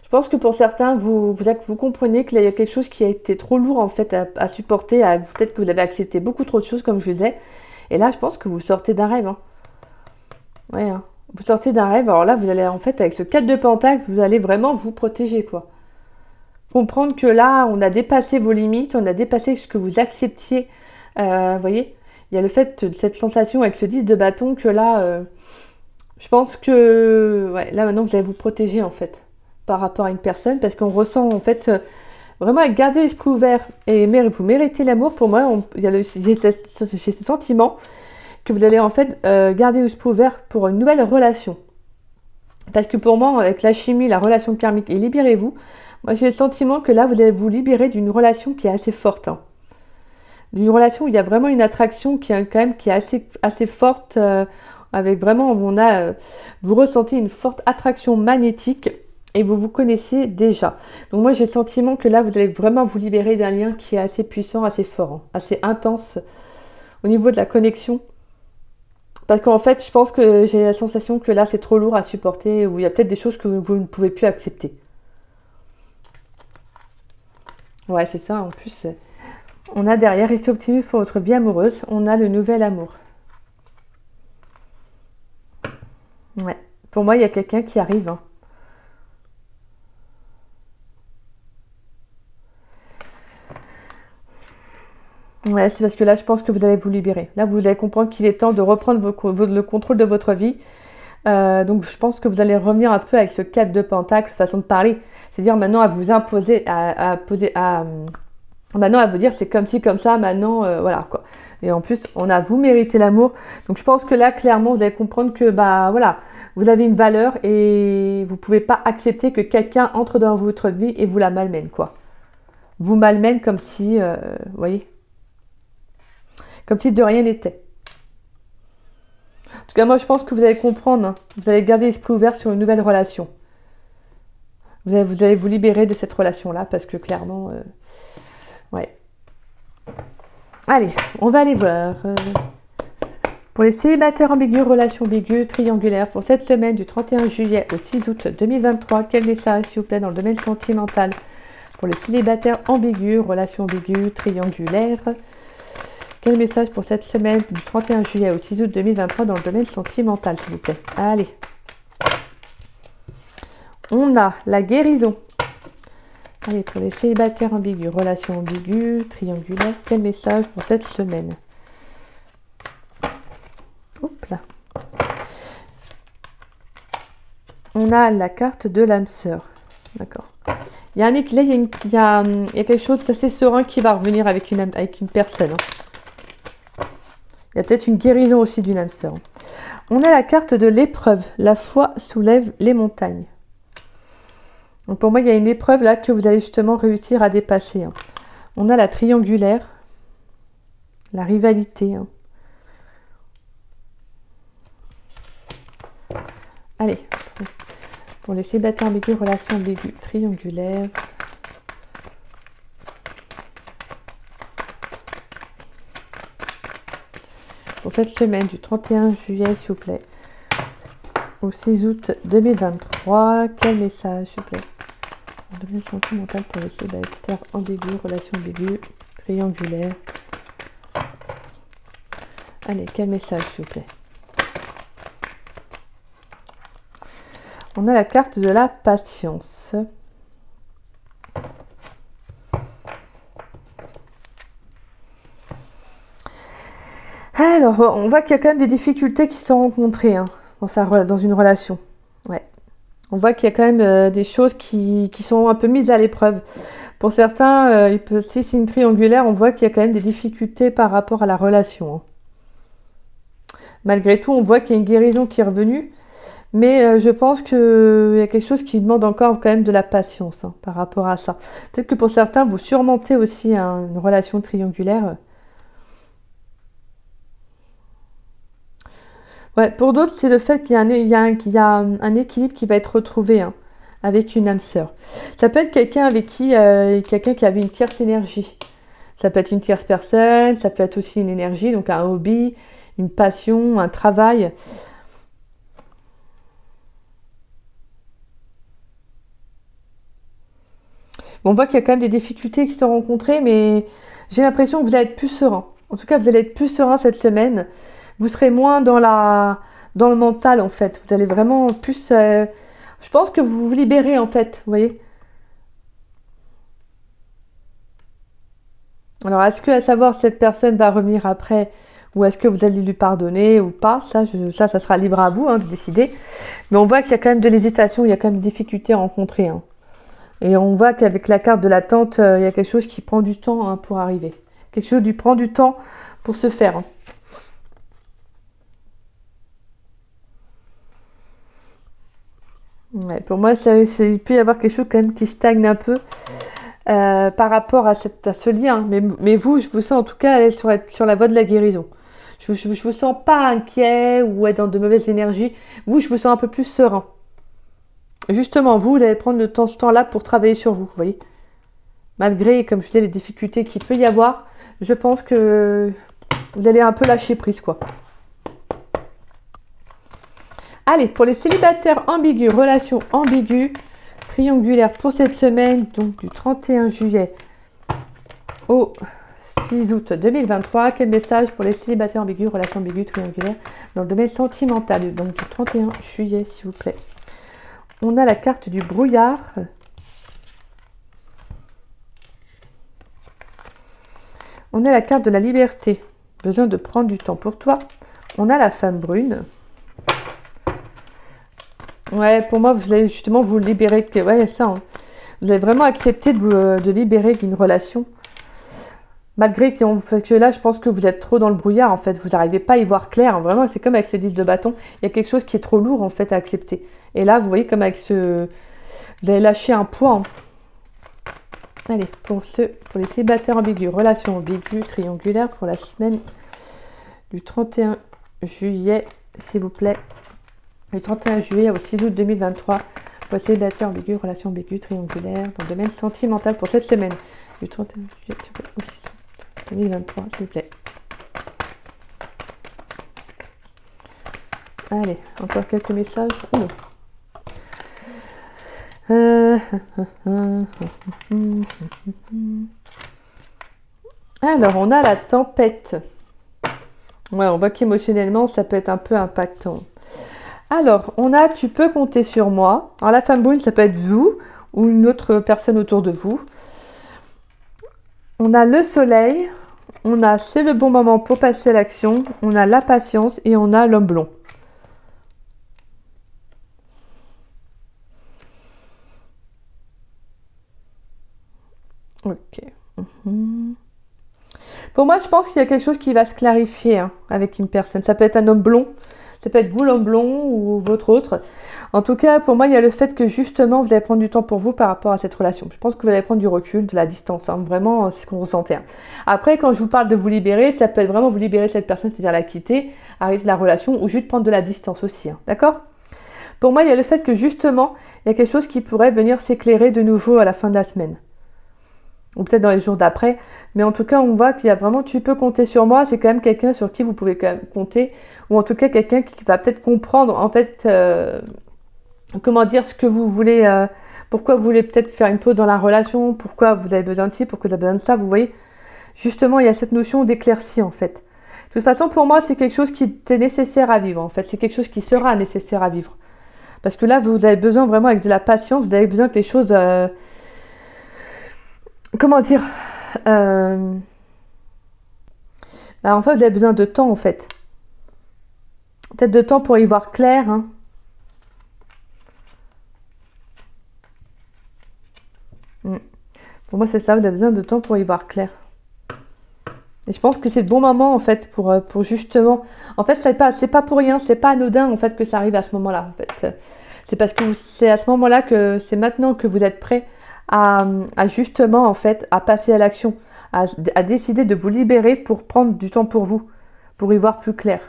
Je pense que pour certains, vous comprenez qu'il y a quelque chose qui a été trop lourd en fait à supporter. Peut-être que vous avez accepté beaucoup trop de choses, comme je vous disais. Et là, je pense que vous sortez d'un rêve, hein. Ouais, hein. Vous sortez d'un rêve. Alors là, vous allez en fait, avec ce 4 de Pentacle, vous allez vraiment vous protéger, quoi. Comprendre que là, on a dépassé vos limites, on a dépassé ce que vous acceptiez. Vous voyez, il y a le fait de cette sensation avec ce 10 de bâton que là, je pense que ouais, là maintenant, vous allez vous protéger en fait par rapport à une personne, parce qu'on ressent en fait vraiment garder l'esprit ouvert et vous méritez l'amour. Pour moi, j'ai ce sentiment que vous allez en fait garder l'esprit ouvert pour une nouvelle relation, parce que pour moi, avec la chimie, la relation karmique et libérez-vous, moi j'ai le sentiment que là vous allez vous libérer d'une relation qui est assez forte, hein. D'une relation où il y a vraiment une attraction qui est quand même qui est assez forte, avec vraiment vous ressentez une forte attraction magnétique. Et vous vous connaissez déjà. Donc moi j'ai le sentiment que là vous allez vraiment vous libérer d'un lien qui est assez puissant, assez fort, hein, assez intense au niveau de la connexion. Parce qu'en fait je pense que j'ai la sensation que là c'est trop lourd à supporter, ou il y a peut-être des choses que vous ne pouvez plus accepter. Ouais, c'est ça. En plus, on a derrière, restez optimiste pour votre vie amoureuse. On a le nouvel amour. Ouais. Pour moi, il y a quelqu'un qui arrive, hein. Ouais, c'est parce que là, je pense que vous allez vous libérer. Là, vous allez comprendre qu'il est temps de reprendre le contrôle de votre vie. Donc, je pense que vous allez revenir un peu avec ce 4 de Pentacle, façon de parler. C'est-à-dire maintenant à vous imposer, maintenant à vous dire c'est comme ci, comme ça, maintenant, voilà quoi. Et en plus, vous méritez l'amour. Donc, je pense que là, clairement, vous allez comprendre que, bah voilà, vous avez une valeur et vous ne pouvez pas accepter que quelqu'un entre dans votre vie et vous la malmène, quoi. Vous malmène comme si, vous voyez, comme si de rien n'était. En tout cas, moi, je pense que vous allez comprendre. Hein. Vous allez garder l'esprit ouvert sur une nouvelle relation. Vous allez vous libérer de cette relation-là parce que clairement, ouais. Allez, on va aller voir. Pour les célibataires ambigus, relations ambiguës, triangulaires, pour cette semaine du 31 juillet au 6 août 2023, quel message, s'il vous plaît, dans le domaine sentimental? Pour les célibataires ambigus, relations ambiguës, triangulaires. Quel message pour cette semaine du 31 juillet au 6 août 2023 dans le domaine sentimental, s'il vous plaît? Allez. On a la guérison. Allez, pour les célibataires ambigus, relations ambiguës, triangulaires, quel message pour cette semaine? Hop là. On a la carte de l'âme sœur. D'accord. Il y a un équilibre, il y a quelque chose d'assez serein qui va revenir avec une personne. Hein. Il y a peut-être une guérison aussi d'une âme sœur. On a la carte de l'épreuve. La foi soulève les montagnes. Donc pour moi, il y a une épreuve là que vous allez justement réussir à dépasser. Hein. On a la triangulaire. La rivalité. Hein. Allez. Pour les célibataires ambigus, relations ambiguës, triangulaires. Pour cette semaine du 31 juillet, s'il vous plaît, au 6 août 2023, quel message, s'il vous plaît? En domaine sentimental pour les célibataires ambigus, relations ambiguës, triangulaires. Allez, quel message, s'il vous plaît? On a la carte de la patience. Alors, on voit qu'il y a quand même des difficultés qui sont rencontrées hein, dans une relation. Ouais. On voit qu'il y a quand même des choses qui sont un peu mises à l'épreuve. Pour certains, si c'est une triangulaire, on voit qu'il y a quand même des difficultés par rapport à la relation. Hein. Malgré tout, on voit qu'il y a une guérison qui est revenue. Mais je pense qu'il y a quelque chose qui demande encore quand même de la patience hein, par rapport à ça. Peut-être que pour certains, vous surmontez aussi hein, une relation triangulaire. Ouais, pour d'autres, c'est le fait qu'il y a un équilibre qui va être retrouvé hein, avec une âme sœur. Ça peut être quelqu'un avec quelqu'un qui avait une tierce énergie. Ça peut être une tierce personne, ça peut être aussi une énergie, donc un hobby, une passion, un travail. On voit qu'il y a quand même des difficultés qui sont rencontrées, mais j'ai l'impression que vous allez être plus serein. En tout cas, vous allez être plus serein cette semaine. Vous serez moins dans le mental, en fait. Vous allez vraiment plus... je pense que vous vous libérez, en fait. Vous voyez? Alors, est-ce que, à savoir, cette personne va revenir après ou est-ce que vous allez lui pardonner ou pas? Ça sera libre à vous hein, de décider. Mais on voit qu'il y a quand même de l'hésitation, il y a quand même des difficultés à rencontrer. Hein. Et on voit qu'avec la carte de l'attente, il y a quelque chose qui prend du temps hein, pour arriver. Quelque chose qui prend du temps pour se faire. Hein. Ouais, pour moi, il peut y avoir quelque chose quand même qui stagne un peu par rapport à ce lien. Mais vous, je vous sens en tout cas aller sur la voie de la guérison. Je ne vous sens pas inquiet ou être dans de mauvaises énergies. Vous, je vous sens un peu plus serein. Justement, vous allez prendre ce temps-là pour travailler sur vous, vous voyez. Malgré, comme je disais, les difficultés qu'il peut y avoir, je pense que vous allez un peu lâcher prise, quoi. Allez, pour les célibataires ambigus, relations ambiguës, triangulaires pour cette semaine, donc du 31 juillet au 6 août 2023, quel message pour les célibataires ambigus, relations ambiguës, triangulaires dans le domaine sentimental, donc du 31 juillet, s'il vous plaît. On a la carte du brouillard. On a la carte de la liberté. Besoin de prendre du temps pour toi. On a la femme brune. Ouais, pour moi, vous allez justement vous libérer. Ouais, c'est ça. Hein. Vous allez vraiment accepter de libérer d'une relation. Malgré que là, je pense que vous êtes trop dans le brouillard, en fait. Vous n'arrivez pas à y voir clair. Hein. Vraiment, c'est comme avec ce 10 de bâton. Il y a quelque chose qui est trop lourd, en fait, à accepter. Et là, vous voyez, comme avec ce... Vous allez lâcher un poids. Hein. Allez, pour les célibataires ambigus, relation ambiguë, triangulaire, pour la semaine du 31 juillet, s'il vous plaît. Du 31 juillet au 6 août 2023. Pour les célibataires ambigus, relation ambiguë, triangulaire, dans le domaine sentimental pour cette semaine. Du 31 juillet au 6 août 2023, s'il vous plaît. Allez, encore quelques messages. Ouh. Alors, on a la tempête. Ouais, on voit qu'émotionnellement, ça peut être un peu impactant. Alors, on a « Tu peux compter sur moi ». Alors, la femme brune, ça peut être vous ou une autre personne autour de vous. On a le soleil. On a « C'est le bon moment pour passer à l'action ». On a la patience et on a l'homme blond. Ok. Pour moi, je pense qu'il y a quelque chose qui va se clarifier hein, avec une personne. Ça peut être un homme blond, ça peut être vous l'homme blond ou votre autre. En tout cas, pour moi, il y a le fait que justement, vous allez prendre du temps pour vous par rapport à cette relation. Je pense que vous allez prendre du recul, de la distance. Hein, vraiment, c'est ce qu'on ressentait. Hein. Après, quand je vous parle de vous libérer, ça peut être vraiment vous libérer de cette personne, c'est-à-dire la quitter, arrêter la relation ou juste prendre de la distance aussi. Hein, d'accord ? Pour moi, il y a le fait que justement, il y a quelque chose qui pourrait venir s'éclairer de nouveau à la fin de la semaine. Ou peut-être dans les jours d'après, mais en tout cas, on voit qu'il y a vraiment, tu peux compter sur moi, c'est quand même quelqu'un sur qui vous pouvez quand même compter, ou en tout cas quelqu'un qui va peut-être comprendre, en fait, comment dire, ce que vous voulez, pourquoi vous voulez peut-être faire une pause dans la relation, pourquoi vous avez besoin de ci, pourquoi vous avez besoin de ça, vous voyez, justement, il y a cette notion d'éclaircie, en fait. De toute façon, pour moi, c'est quelque chose qui est nécessaire à vivre, en fait, c'est quelque chose qui sera nécessaire à vivre. Parce que là, vous avez besoin vraiment, avec de la patience, vous avez besoin que les choses... comment dire en fait, vous avez besoin de temps, en fait. Peut-être de temps pour y voir clair. Hein. Pour moi, c'est ça, vous avez besoin de temps pour y voir clair. Et je pense que c'est le bon moment, en fait, pour justement... En fait, c'est pas pour rien, c'est pas anodin, en fait, que ça arrive à ce moment-là, en fait. C'est parce que c'est à ce moment-là que c'est maintenant que vous êtes prêt à justement, en fait, à passer à l'action, à décider de vous libérer pour prendre du temps pour vous, pour y voir plus clair.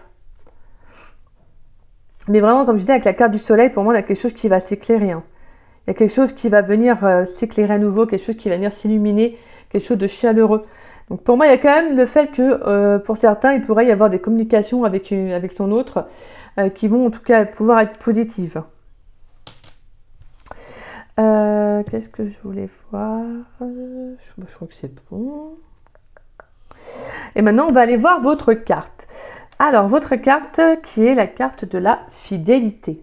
Mais vraiment, comme je disais, avec la carte du soleil, pour moi, il y a quelque chose qui va s'éclairer. Hein. Il y a quelque chose qui va venir s'éclairer à nouveau, quelque chose qui va venir s'illuminer, quelque chose de chaleureux. Donc pour moi, il y a quand même le fait que pour certains, il pourrait y avoir des communications avec son autre qui vont en tout cas pouvoir être positives. Qu'est-ce que je voulais voir? Je crois que c'est bon. Et maintenant, on va aller voir votre carte. Alors, votre carte qui est la carte de la fidélité.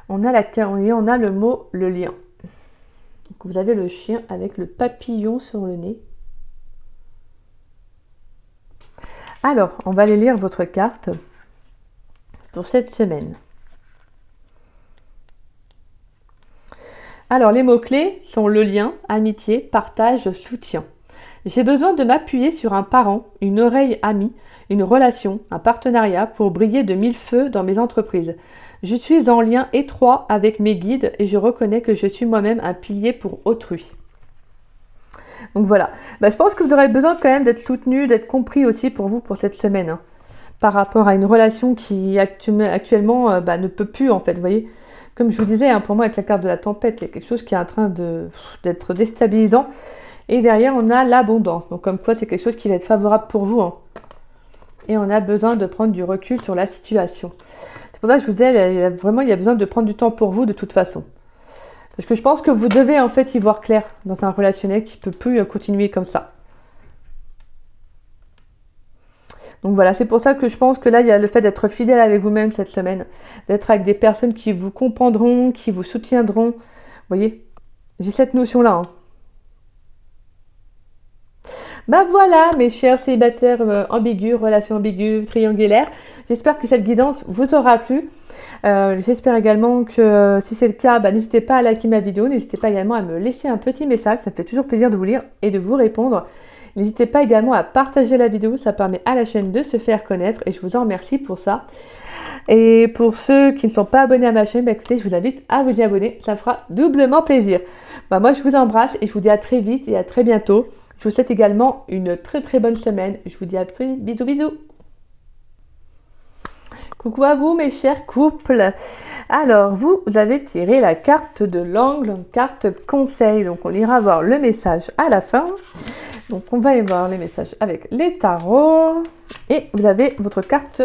On a le mot, le lien. Donc, vous avez le chien avec le papillon sur le nez. Alors, on va aller lire votre carte pour cette semaine. Alors, les mots-clés sont le lien, amitié, partage, soutien. J'ai besoin de m'appuyer sur un parent, une oreille amie, une relation, un partenariat pour briller de mille feux dans mes entreprises. Je suis en lien étroit avec mes guides et je reconnais que je suis moi-même un pilier pour autrui. Donc voilà, je pense que vous aurez besoin quand même d'être soutenu, d'être compris aussi pour vous pour cette semaine. Hein, par rapport à une relation qui actuellement ne peut plus en fait, vous voyez. Comme je vous disais, hein, pour moi avec la carte de la tempête, il y a quelque chose qui est en train d'être déstabilisant. Et derrière, on a l'abondance. Donc comme quoi, c'est quelque chose qui va être favorable pour vous. Hein. Et on a besoin de prendre du recul sur la situation. C'est pour ça que je vous disais, il y a besoin de prendre du temps pour vous de toute façon. Parce que je pense que vous devez en fait y voir clair dans un relationnel qui ne peut plus continuer comme ça. Donc voilà, c'est pour ça que je pense que là, il y a le fait d'être fidèle avec vous-même cette semaine. D'être avec des personnes qui vous comprendront, qui vous soutiendront. Vous voyez, j'ai cette notion-là. Hein. Bah voilà, mes chers célibataires ambigus, relations ambiguës, triangulaires. J'espère que cette guidance vous aura plu. J'espère également que si c'est le cas, bah, n'hésitez pas à liker ma vidéo. N'hésitez pas également à me laisser un petit message. Ça me fait toujours plaisir de vous lire et de vous répondre. N'hésitez pas également à partager la vidéo. Ça permet à la chaîne de se faire connaître et je vous en remercie pour ça. Et pour ceux qui ne sont pas abonnés à ma chaîne, bah, écoutez, je vous invite à vous y abonner. Ça me fera doublement plaisir. Bah, moi, je vous embrasse et je vous dis à très vite et à très bientôt. Je vous souhaite également une très bonne semaine. Je vous dis à très vite. Bisous, bisous. Coucou à vous mes chers couples. Alors vous avez tiré la carte de l'angle, carte conseil. Donc on ira voir le message à la fin. Donc on va aller voir les messages avec les tarots. Et vous avez votre carte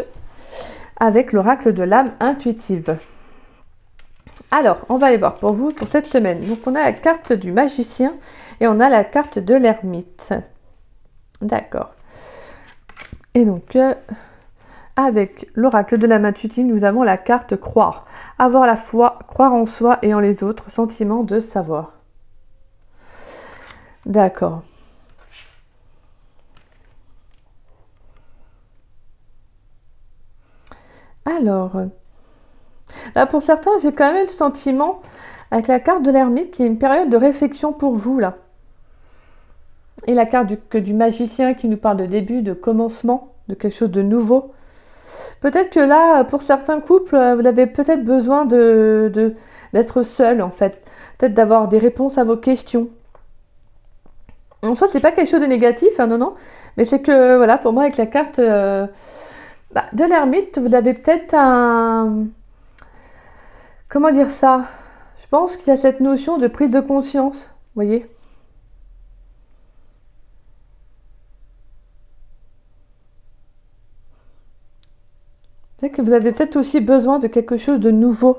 avec l'oracle de l'âme intuitive. Alors on va aller voir pour vous pour cette semaine. Donc on a la carte du magicien et on a la carte de l'ermite. D'accord. Et donc... avec l'oracle de l'âme intuitive, nous avons la carte croire. Avoir la foi, croire en soi et en les autres, sentiment de savoir. D'accord. Alors, là pour certains, j'ai quand même le sentiment, avec la carte de l'ermite, qu'il y a une période de réflexion pour vous, là. Et la carte du magicien qui nous parle de début, de commencement, de quelque chose de nouveau. Peut-être que là, pour certains couples, vous avez peut-être besoin d'être seul, en fait. Peut-être d'avoir des réponses à vos questions. En soi, c'est pas quelque chose de négatif, hein, non. Mais c'est que, voilà, pour moi, avec la carte de l'ermite, vous avez peut-être un... Comment dire ça? Je pense qu'il y a cette notion de prise de conscience, vous voyez? Peut-être que vous avez peut-être aussi besoin de quelque chose de nouveau.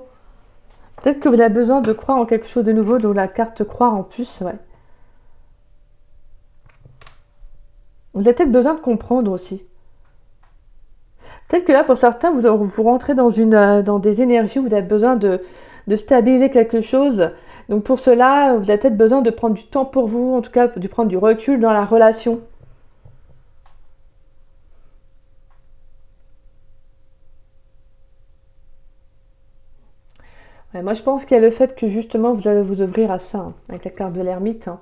Peut-être que vous avez besoin de croire en quelque chose de nouveau, donc la carte croire en plus, ouais. Vous avez peut-être besoin de comprendre aussi. Peut-être que là, pour certains, vous rentrez dans des énergies où vous avez besoin de stabiliser quelque chose. Donc pour cela, vous avez peut-être besoin de prendre du temps pour vous, en tout cas de prendre du recul dans la relation. Ouais, moi, je pense qu'il y a le fait que justement, vous allez vous ouvrir à ça, hein, avec la carte de l'ermite. Hein.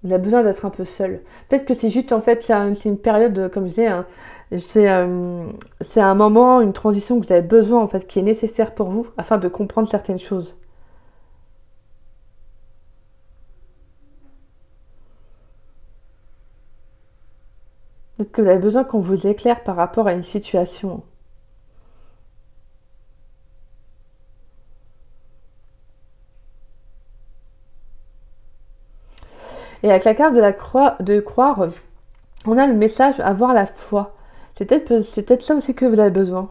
Vous avez besoin d'être un peu seul. Peut-être que c'est juste, en fait, c'est une période, comme je disais, hein, c'est un moment, une transition que vous avez besoin, en fait, qui est nécessaire pour vous, afin de comprendre certaines choses. Peut-être que vous avez besoin qu'on vous éclaire par rapport à une situation. Et avec la carte de la croix, de croire, on a le message avoir la foi. C'est peut-être ça aussi que vous avez besoin.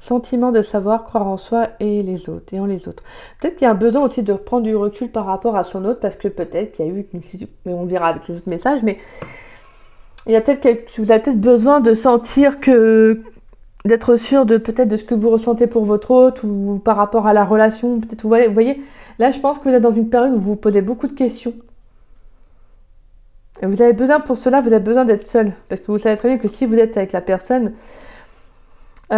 Sentiment de savoir, croire en soi et les autres, et en les autres. Peut-être qu'il y a un besoin aussi de prendre du recul par rapport à son autre, parce que peut-être qu'il y a eu mais on verra avec les autres messages, mais il y a vous avez peut-être besoin de sentir que d'être sûr de peut-être de ce que vous ressentez pour votre autre ou par rapport à la relation. Peut-être vous voyez, là je pense que vous êtes dans une période où vous vous posez beaucoup de questions. Et vous avez besoin pour cela, vous avez besoin d'être seul. Parce que vous savez très bien que si vous êtes avec la personne, vous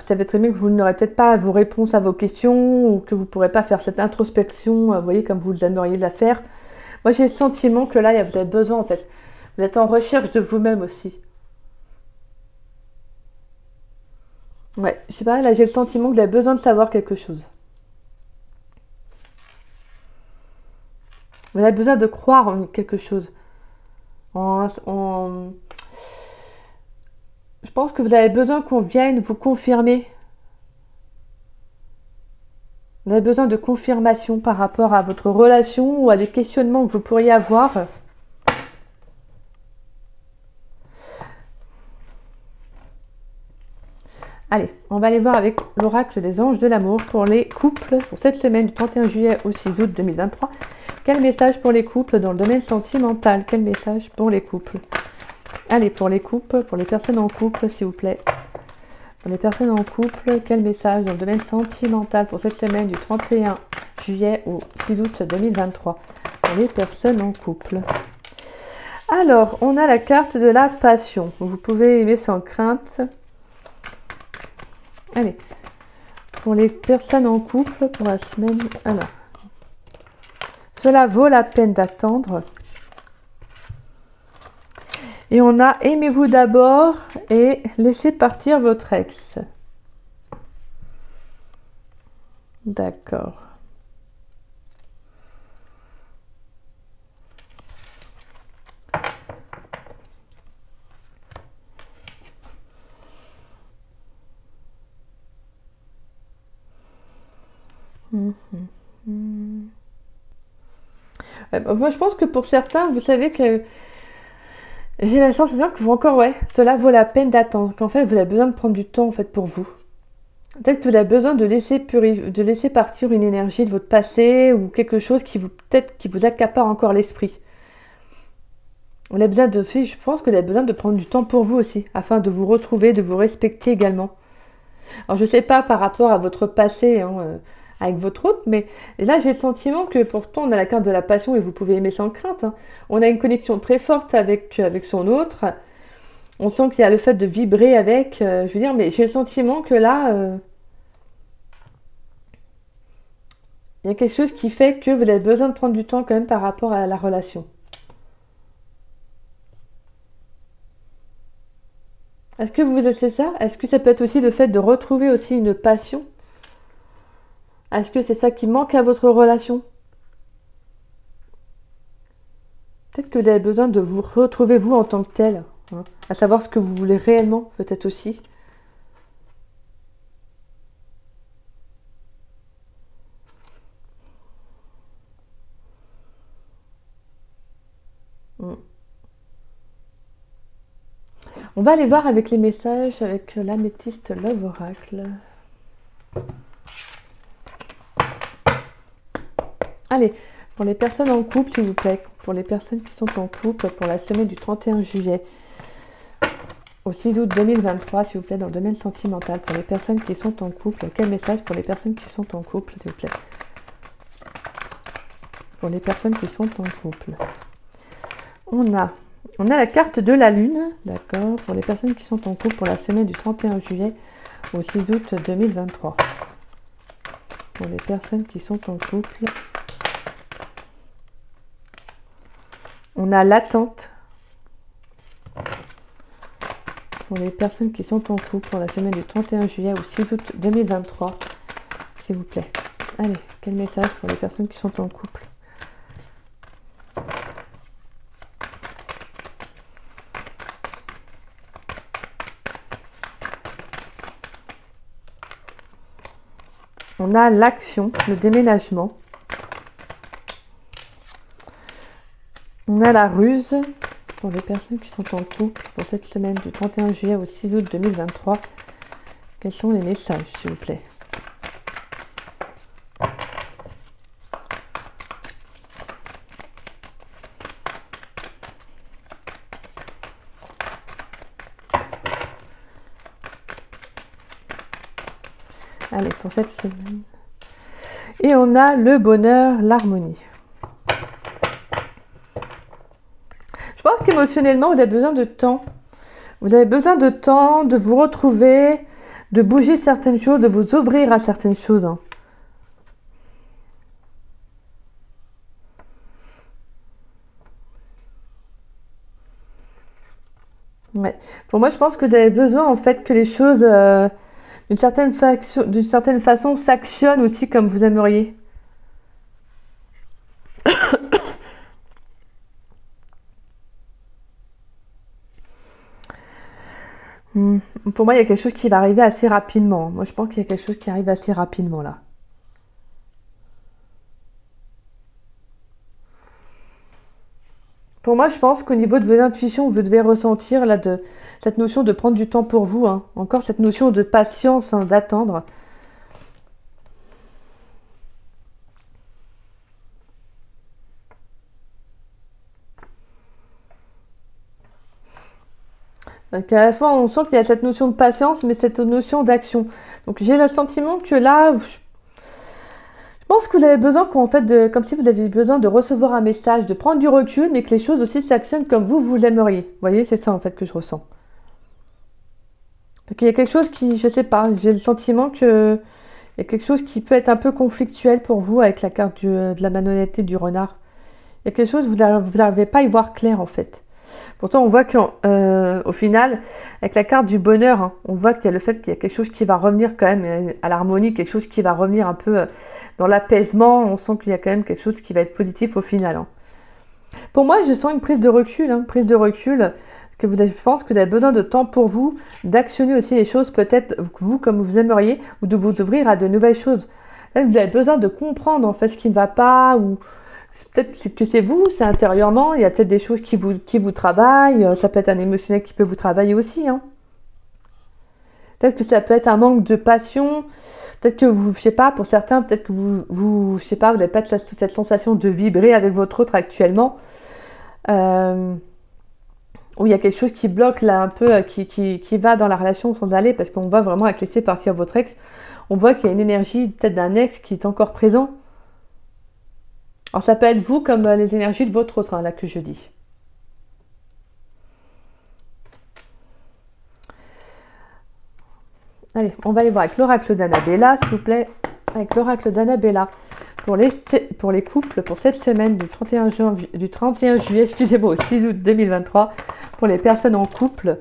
savez très bien que vous n'aurez peut-être pas vos réponses à vos questions ou que vous ne pourrez pas faire cette introspection, vous voyez, comme vous aimeriez la faire. Moi j'ai le sentiment que là, vous avez besoin en fait. Vous êtes en recherche de vous-même aussi. Ouais, je sais pas, là j'ai le sentiment que vous avez besoin de savoir quelque chose. Vous avez besoin de croire en quelque chose. Je pense que vous avez besoin qu'on vienne vous confirmer. Vous avez besoin de confirmation par rapport à votre relation ou à des questionnements que vous pourriez avoir. Allez, on va aller voir avec l'oracle des anges de l'amour pour les couples pour cette semaine du 31 juillet au 6 août 2023. Quel message pour les couples dans le domaine sentimental? Quel message pour les couples? Allez, pour les couples, pour les personnes en couple, s'il vous plaît. Pour les personnes en couple, quel message dans le domaine sentimental pour cette semaine du 31 juillet au 6 août 2023? Pour les personnes en couple. Alors, on a la carte de la passion. Vous pouvez aimer sans crainte. Allez, pour les personnes en couple, pour la semaine... Alors, cela vaut la peine d'attendre. Et on a aimez-vous d'abord et laissez partir votre ex. D'accord. Moi, je pense que pour certains, vous savez que j'ai la sensation que vous encore, ouais, cela vaut la peine d'attendre. Qu'en fait, vous avez besoin de prendre du temps en fait pour vous. Peut-être que vous avez besoin de laisser partir une énergie de votre passé ou quelque chose qui vous accapare encore l'esprit. Je pense que vous avez besoin de prendre du temps pour vous aussi, afin de vous retrouver, de vous respecter également. Alors, je ne sais pas par rapport à votre passé, avec votre autre, mais là, j'ai le sentiment que pourtant, on a la carte de la passion et vous pouvez aimer sans crainte. On a une connexion très forte avec son autre. On sent qu'il y a le fait de vibrer avec, je veux dire, mais j'ai le sentiment que là, il y a quelque chose qui fait que vous avez besoin de prendre du temps quand même par rapport à la relation. Est-ce que c'est ça? Est-ce que ça peut être aussi le fait de retrouver aussi une passion? Est-ce que c'est ça qui manque à votre relation? Peut-être que vous avez besoin de vous retrouver vous en tant que tel, à savoir ce que vous voulez réellement, peut-être aussi. On va aller voir avec les messages, avec l'améthyste Love Oracle. Allez, pour les personnes en couple, s'il vous plaît, pour les personnes qui sont en couple, pour la semaine du 31 juillet au 6 août 2023, s'il vous plaît, dans le domaine sentimental, pour les personnes qui sont en couple, quel message pour les personnes qui sont en couple, s'il vous plaît? Pour les personnes qui sont en couple. On a la carte de la lune, d'accord, pour les personnes qui sont en couple pour la semaine du 31 juillet au 6 août 2023. Pour les personnes qui sont en couple. On a l'attente. Pour les personnes qui sont en couple pour la semaine du 31 juillet au 6 août 2023, s'il vous plaît. Allez, quel message pour les personnes qui sont en couple? On a l'action, le déménagement. On a la ruse pour les personnes qui sont en couple pour cette semaine du 31 juillet au 6 août 2023. Quels sont les messages, s'il vous plaît? Allez, pour cette semaine. Et on a le bonheur, l'harmonie. Je pense qu'émotionnellement, vous avez besoin de temps. Vous avez besoin de temps, de vous retrouver, de bouger certaines choses, de vous ouvrir à certaines choses. Ouais. Pour moi, je pense que vous avez besoin en fait que les choses, d'une certaine façon, s'actionnent aussi comme vous aimeriez. Pour moi, il y a quelque chose qui va arriver assez rapidement. Moi, je pense qu'il y a quelque chose qui arrive assez rapidement là. Pour moi, je pense qu'au niveau de vos intuitions, vous devez ressentir là cette notion de prendre du temps pour vous. Encore cette notion de patience, d'attendre. Donc à la fois, on sent qu'il y a cette notion de patience, mais cette notion d'action. Donc j'ai le sentiment que là, je pense pense que vous avez besoin comme si vous aviez besoin de recevoir un message, de prendre du recul, mais que les choses aussi s'actionnent comme vous l'aimeriez. Vous voyez, c'est ça en fait que je ressens. Donc il y a quelque chose qui, je sais pas, j'ai le sentiment que il y a quelque chose qui peut être un peu conflictuel pour vous avec la carte de la marionnette du renard. Il y a quelque chose, vous n'arrivez pas à y voir clair en fait. Pourtant, on voit qu'au final, avec la carte du bonheur, hein, on voit qu'il y a le fait qu'il y a quelque chose qui va revenir quand même à l'harmonie, quelque chose qui va revenir un peu dans l'apaisement. On sent qu'il y a quand même quelque chose qui va être positif au final. Hein. Pour moi, je sens une prise de recul, que je pense que vous avez besoin de temps pour vous, d'actionner aussi les choses, peut-être vous comme vous aimeriez, ou de vous ouvrir à de nouvelles choses. Là, vous avez besoin de comprendre en fait ce qui ne va pas, ou peut-être que c'est vous, c'est intérieurement, il y a peut-être des choses qui vous travaillent, ça peut être un émotionnel qui peut vous travailler aussi. Hein. Peut-être que ça peut être un manque de passion, peut-être que vous, je sais pas, pour certains, peut-être que je sais pas, vous n'avez pas cette sensation de vibrer avec votre autre actuellement, où il y a quelque chose qui bloque là un peu, qui va dans la relation sans aller, parce qu'on voit vraiment avec laisser partir votre ex, on voit qu'il y a une énergie peut-être d'un ex qui est encore présent. Alors ça peut être vous comme les énergies de votre autre, hein, là que je dis. Allez, on va aller voir avec l'oracle d'Annabella, s'il vous plaît. Avec l'oracle d'Annabella. Pour les couples, pour cette semaine du 31 juillet, excusez-moi, au 6 août 2023. Pour les personnes en couple.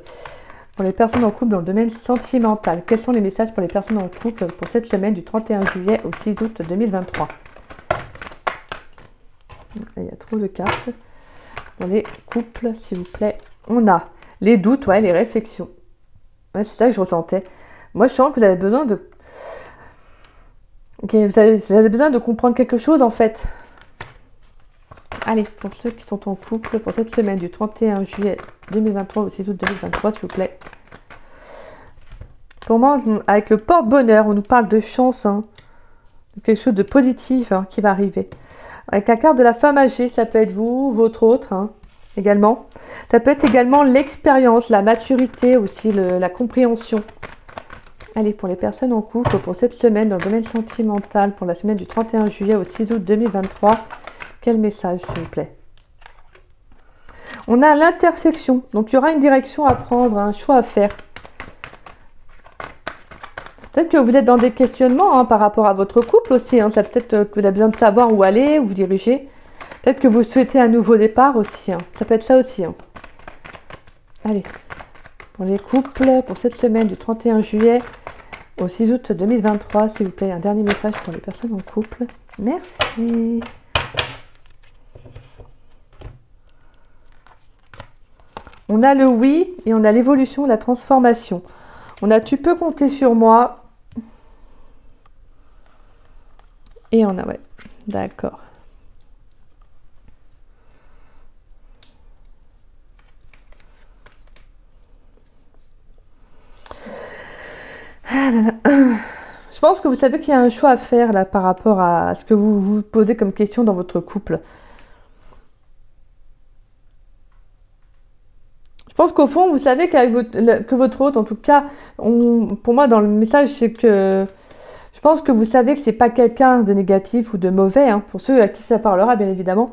Pour les personnes en couple dans le domaine sentimental. Quels sont les messages pour les personnes en couple pour cette semaine du 31 juillet au 6 août 2023? Il y a trop de cartes. Pour les couples, s'il vous plaît. On a les doutes, ouais, les réflexions. Ouais, c'est ça que je ressentais. Moi, je sens que vous avez besoin de... vous avez besoin de comprendre quelque chose, en fait. Allez, pour ceux qui sont en couple, pour cette semaine du 31 juillet 2023 au 6 août 2023, s'il vous plaît. Pour moi, avec le porte-bonheur, on nous parle de chance, hein, de quelque chose de positif hein, qui va arriver. Avec la carte de la femme âgée, ça peut être vous, votre autre, hein, également. Ça peut être également l'expérience, la maturité aussi, la compréhension. Allez, pour les personnes en couple, pour cette semaine, dans le domaine sentimental, pour la semaine du 31 juillet au 6 août 2023, quel message, s'il vous plaît? On a l'intersection. Donc, il y aura une direction à prendre, un choix à faire. Peut-être que vous êtes dans des questionnements hein, par rapport à votre couple aussi. Hein. Peut-être que vous avez besoin de savoir où aller, où vous diriger. Peut-être que vous souhaitez un nouveau départ aussi. Hein. Ça peut être ça aussi. Hein. Allez, pour les couples, pour cette semaine du 31 juillet au 6 août 2023, s'il vous plaît, un dernier message pour les personnes en couple. Merci. On a le oui et on a l'évolution, la transformation. On a tu peux compter sur moi. Et on a, ouais, d'accord. Je pense que vous savez qu'il y a un choix à faire là par rapport à ce que vous vous posez comme question dans votre couple. Je pense qu'au fond, vous savez que votre hôte, en tout cas, pour moi, dans le message, c'est que je pense que vous savez que c'est pas quelqu'un de négatif ou de mauvais, hein, pour ceux à qui ça parlera, bien évidemment.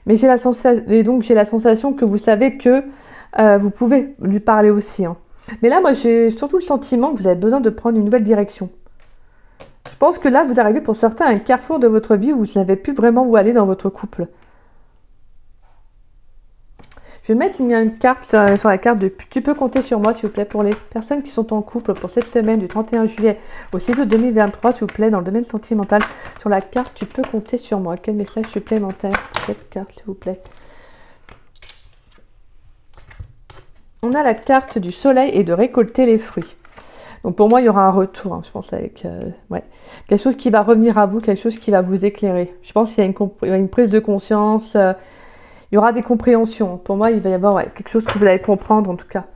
Mais j'ai la sensation que vous savez que vous pouvez lui parler aussi. Hein. Mais là, moi, j'ai surtout le sentiment que vous avez besoin de prendre une nouvelle direction. Je pense que là, vous arrivez pour certains à un carrefour de votre vie où vous ne savez plus vraiment où aller dans votre couple. Je vais mettre une carte sur la carte de « Tu peux compter sur moi » s'il vous plaît, pour les personnes qui sont en couple pour cette semaine du 31 juillet au 6 août 2023, s'il vous plaît, dans le domaine sentimental. Sur la carte « Tu peux compter sur moi ». Quel message supplémentaire pour cette carte, s'il vous plaît? On a la carte du soleil et de récolter les fruits. Donc pour moi, il y aura un retour, hein, je pense, avec ouais, quelque chose qui va revenir à vous, quelque chose qui va vous éclairer. Je pense qu'il y a une prise de conscience, il y aura des compréhensions. Pour moi, il va y avoir ouais, quelque chose que vous allez comprendre, en tout cas.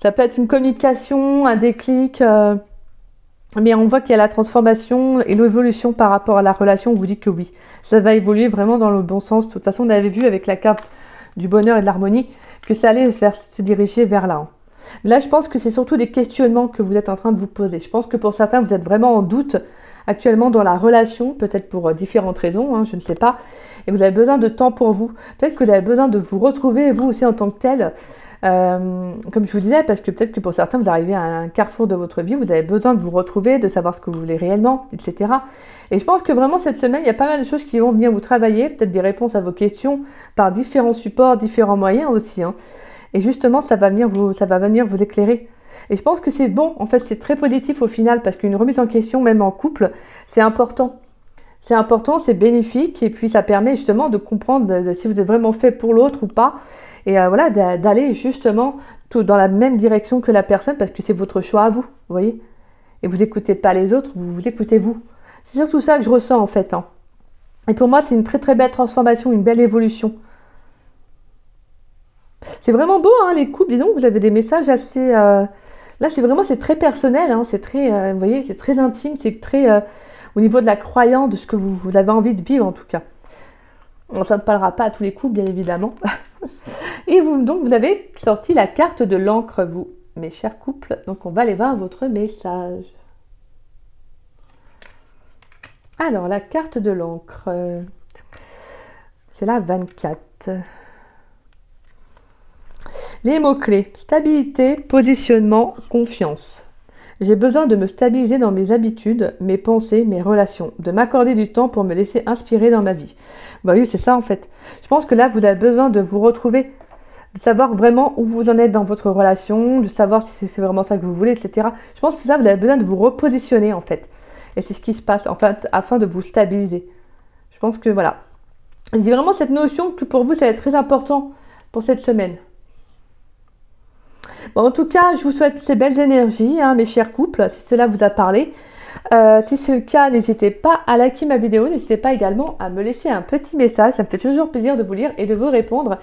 Ça peut être une communication, un déclic, mais on voit qu'il y a la transformation et l'évolution par rapport à la relation. On vous dit que oui, ça va évoluer vraiment dans le bon sens. De toute façon, on avait vu avec la carte du bonheur et de l'harmonie que ça allait se diriger vers là. Hein. Là, je pense que c'est surtout des questionnements que vous êtes en train de vous poser. Je pense que pour certains, vous êtes vraiment en doute actuellement dans la relation, peut-être pour différentes raisons, hein, je ne sais pas. Et vous avez besoin de temps pour vous. Peut-être que vous avez besoin de vous retrouver, vous aussi en tant que tel. Comme je vous disais, parce que peut-être que pour certains, vous arrivez à un carrefour de votre vie, vous avez besoin de vous retrouver, de savoir ce que vous voulez réellement, etc. Et je pense que vraiment cette semaine, il y a pas mal de choses qui vont venir vous travailler, peut-être des réponses à vos questions par différents supports, différents moyens aussi. Hein. Et justement, ça va venir vous éclairer. Et je pense que c'est bon, en fait, c'est très positif au final, parce qu'une remise en question, même en couple, c'est important. C'est important, c'est bénéfique, et puis ça permet justement de comprendre si vous êtes vraiment fait pour l'autre ou pas. Et voilà, d'aller justement tout dans la même direction que la personne, parce que c'est votre choix à vous, vous voyez. Et vous n'écoutez pas les autres, vous écoutez vous. C'est surtout ça que je ressens en fait. Hein. Et pour moi, c'est une très très belle transformation, une belle évolution. C'est vraiment beau, hein, les couples, dis donc, vous avez des messages assez... Là, c'est très personnel, hein, c'est très, vous voyez, c'est très intime, c'est très au niveau de la croyance, de ce que vous avez envie de vivre en tout cas. Ça ne parlera pas à tous les couples, bien évidemment. Et donc, vous avez sorti la carte de l'encre, vous, mes chers couples. Donc, on va aller voir votre message. Alors, la carte de l'encre, c'est la 24. Les mots-clés, stabilité, positionnement, confiance. J'ai besoin de me stabiliser dans mes habitudes, mes pensées, mes relations, de m'accorder du temps pour me laisser inspirer dans ma vie. Bah oui, c'est ça en fait. Je pense que là, vous avez besoin de vous retrouver, de savoir vraiment où vous en êtes dans votre relation, de savoir si c'est vraiment ça que vous voulez, etc. Je pense que ça, vous avez besoin de vous repositionner en fait. Et c'est ce qui se passe en fait, afin de vous stabiliser. Je pense que voilà. J'ai vraiment cette notion que pour vous, ça va être très important pour cette semaine. Bon, en tout cas, je vous souhaite ces belles énergies, hein, mes chers couples, si cela vous a parlé. Si c'est le cas, n'hésitez pas à liker ma vidéo, n'hésitez pas également à me laisser un petit message, ça me fait toujours plaisir de vous lire et de vous répondre.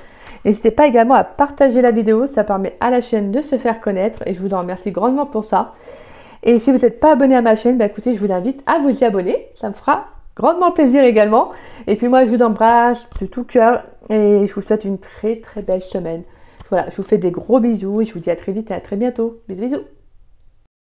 N'hésitez pas également à partager la vidéo, ça permet à la chaîne de se faire connaître et je vous en remercie grandement pour ça. Et si vous n'êtes pas abonné à ma chaîne, bah écoutez, je vous invite à vous y abonner, ça me fera grandement plaisir également. Et puis moi, je vous embrasse de tout cœur et je vous souhaite une très très belle semaine. Voilà, je vous fais des gros bisous et je vous dis à très vite et à très bientôt. Bisous bisous.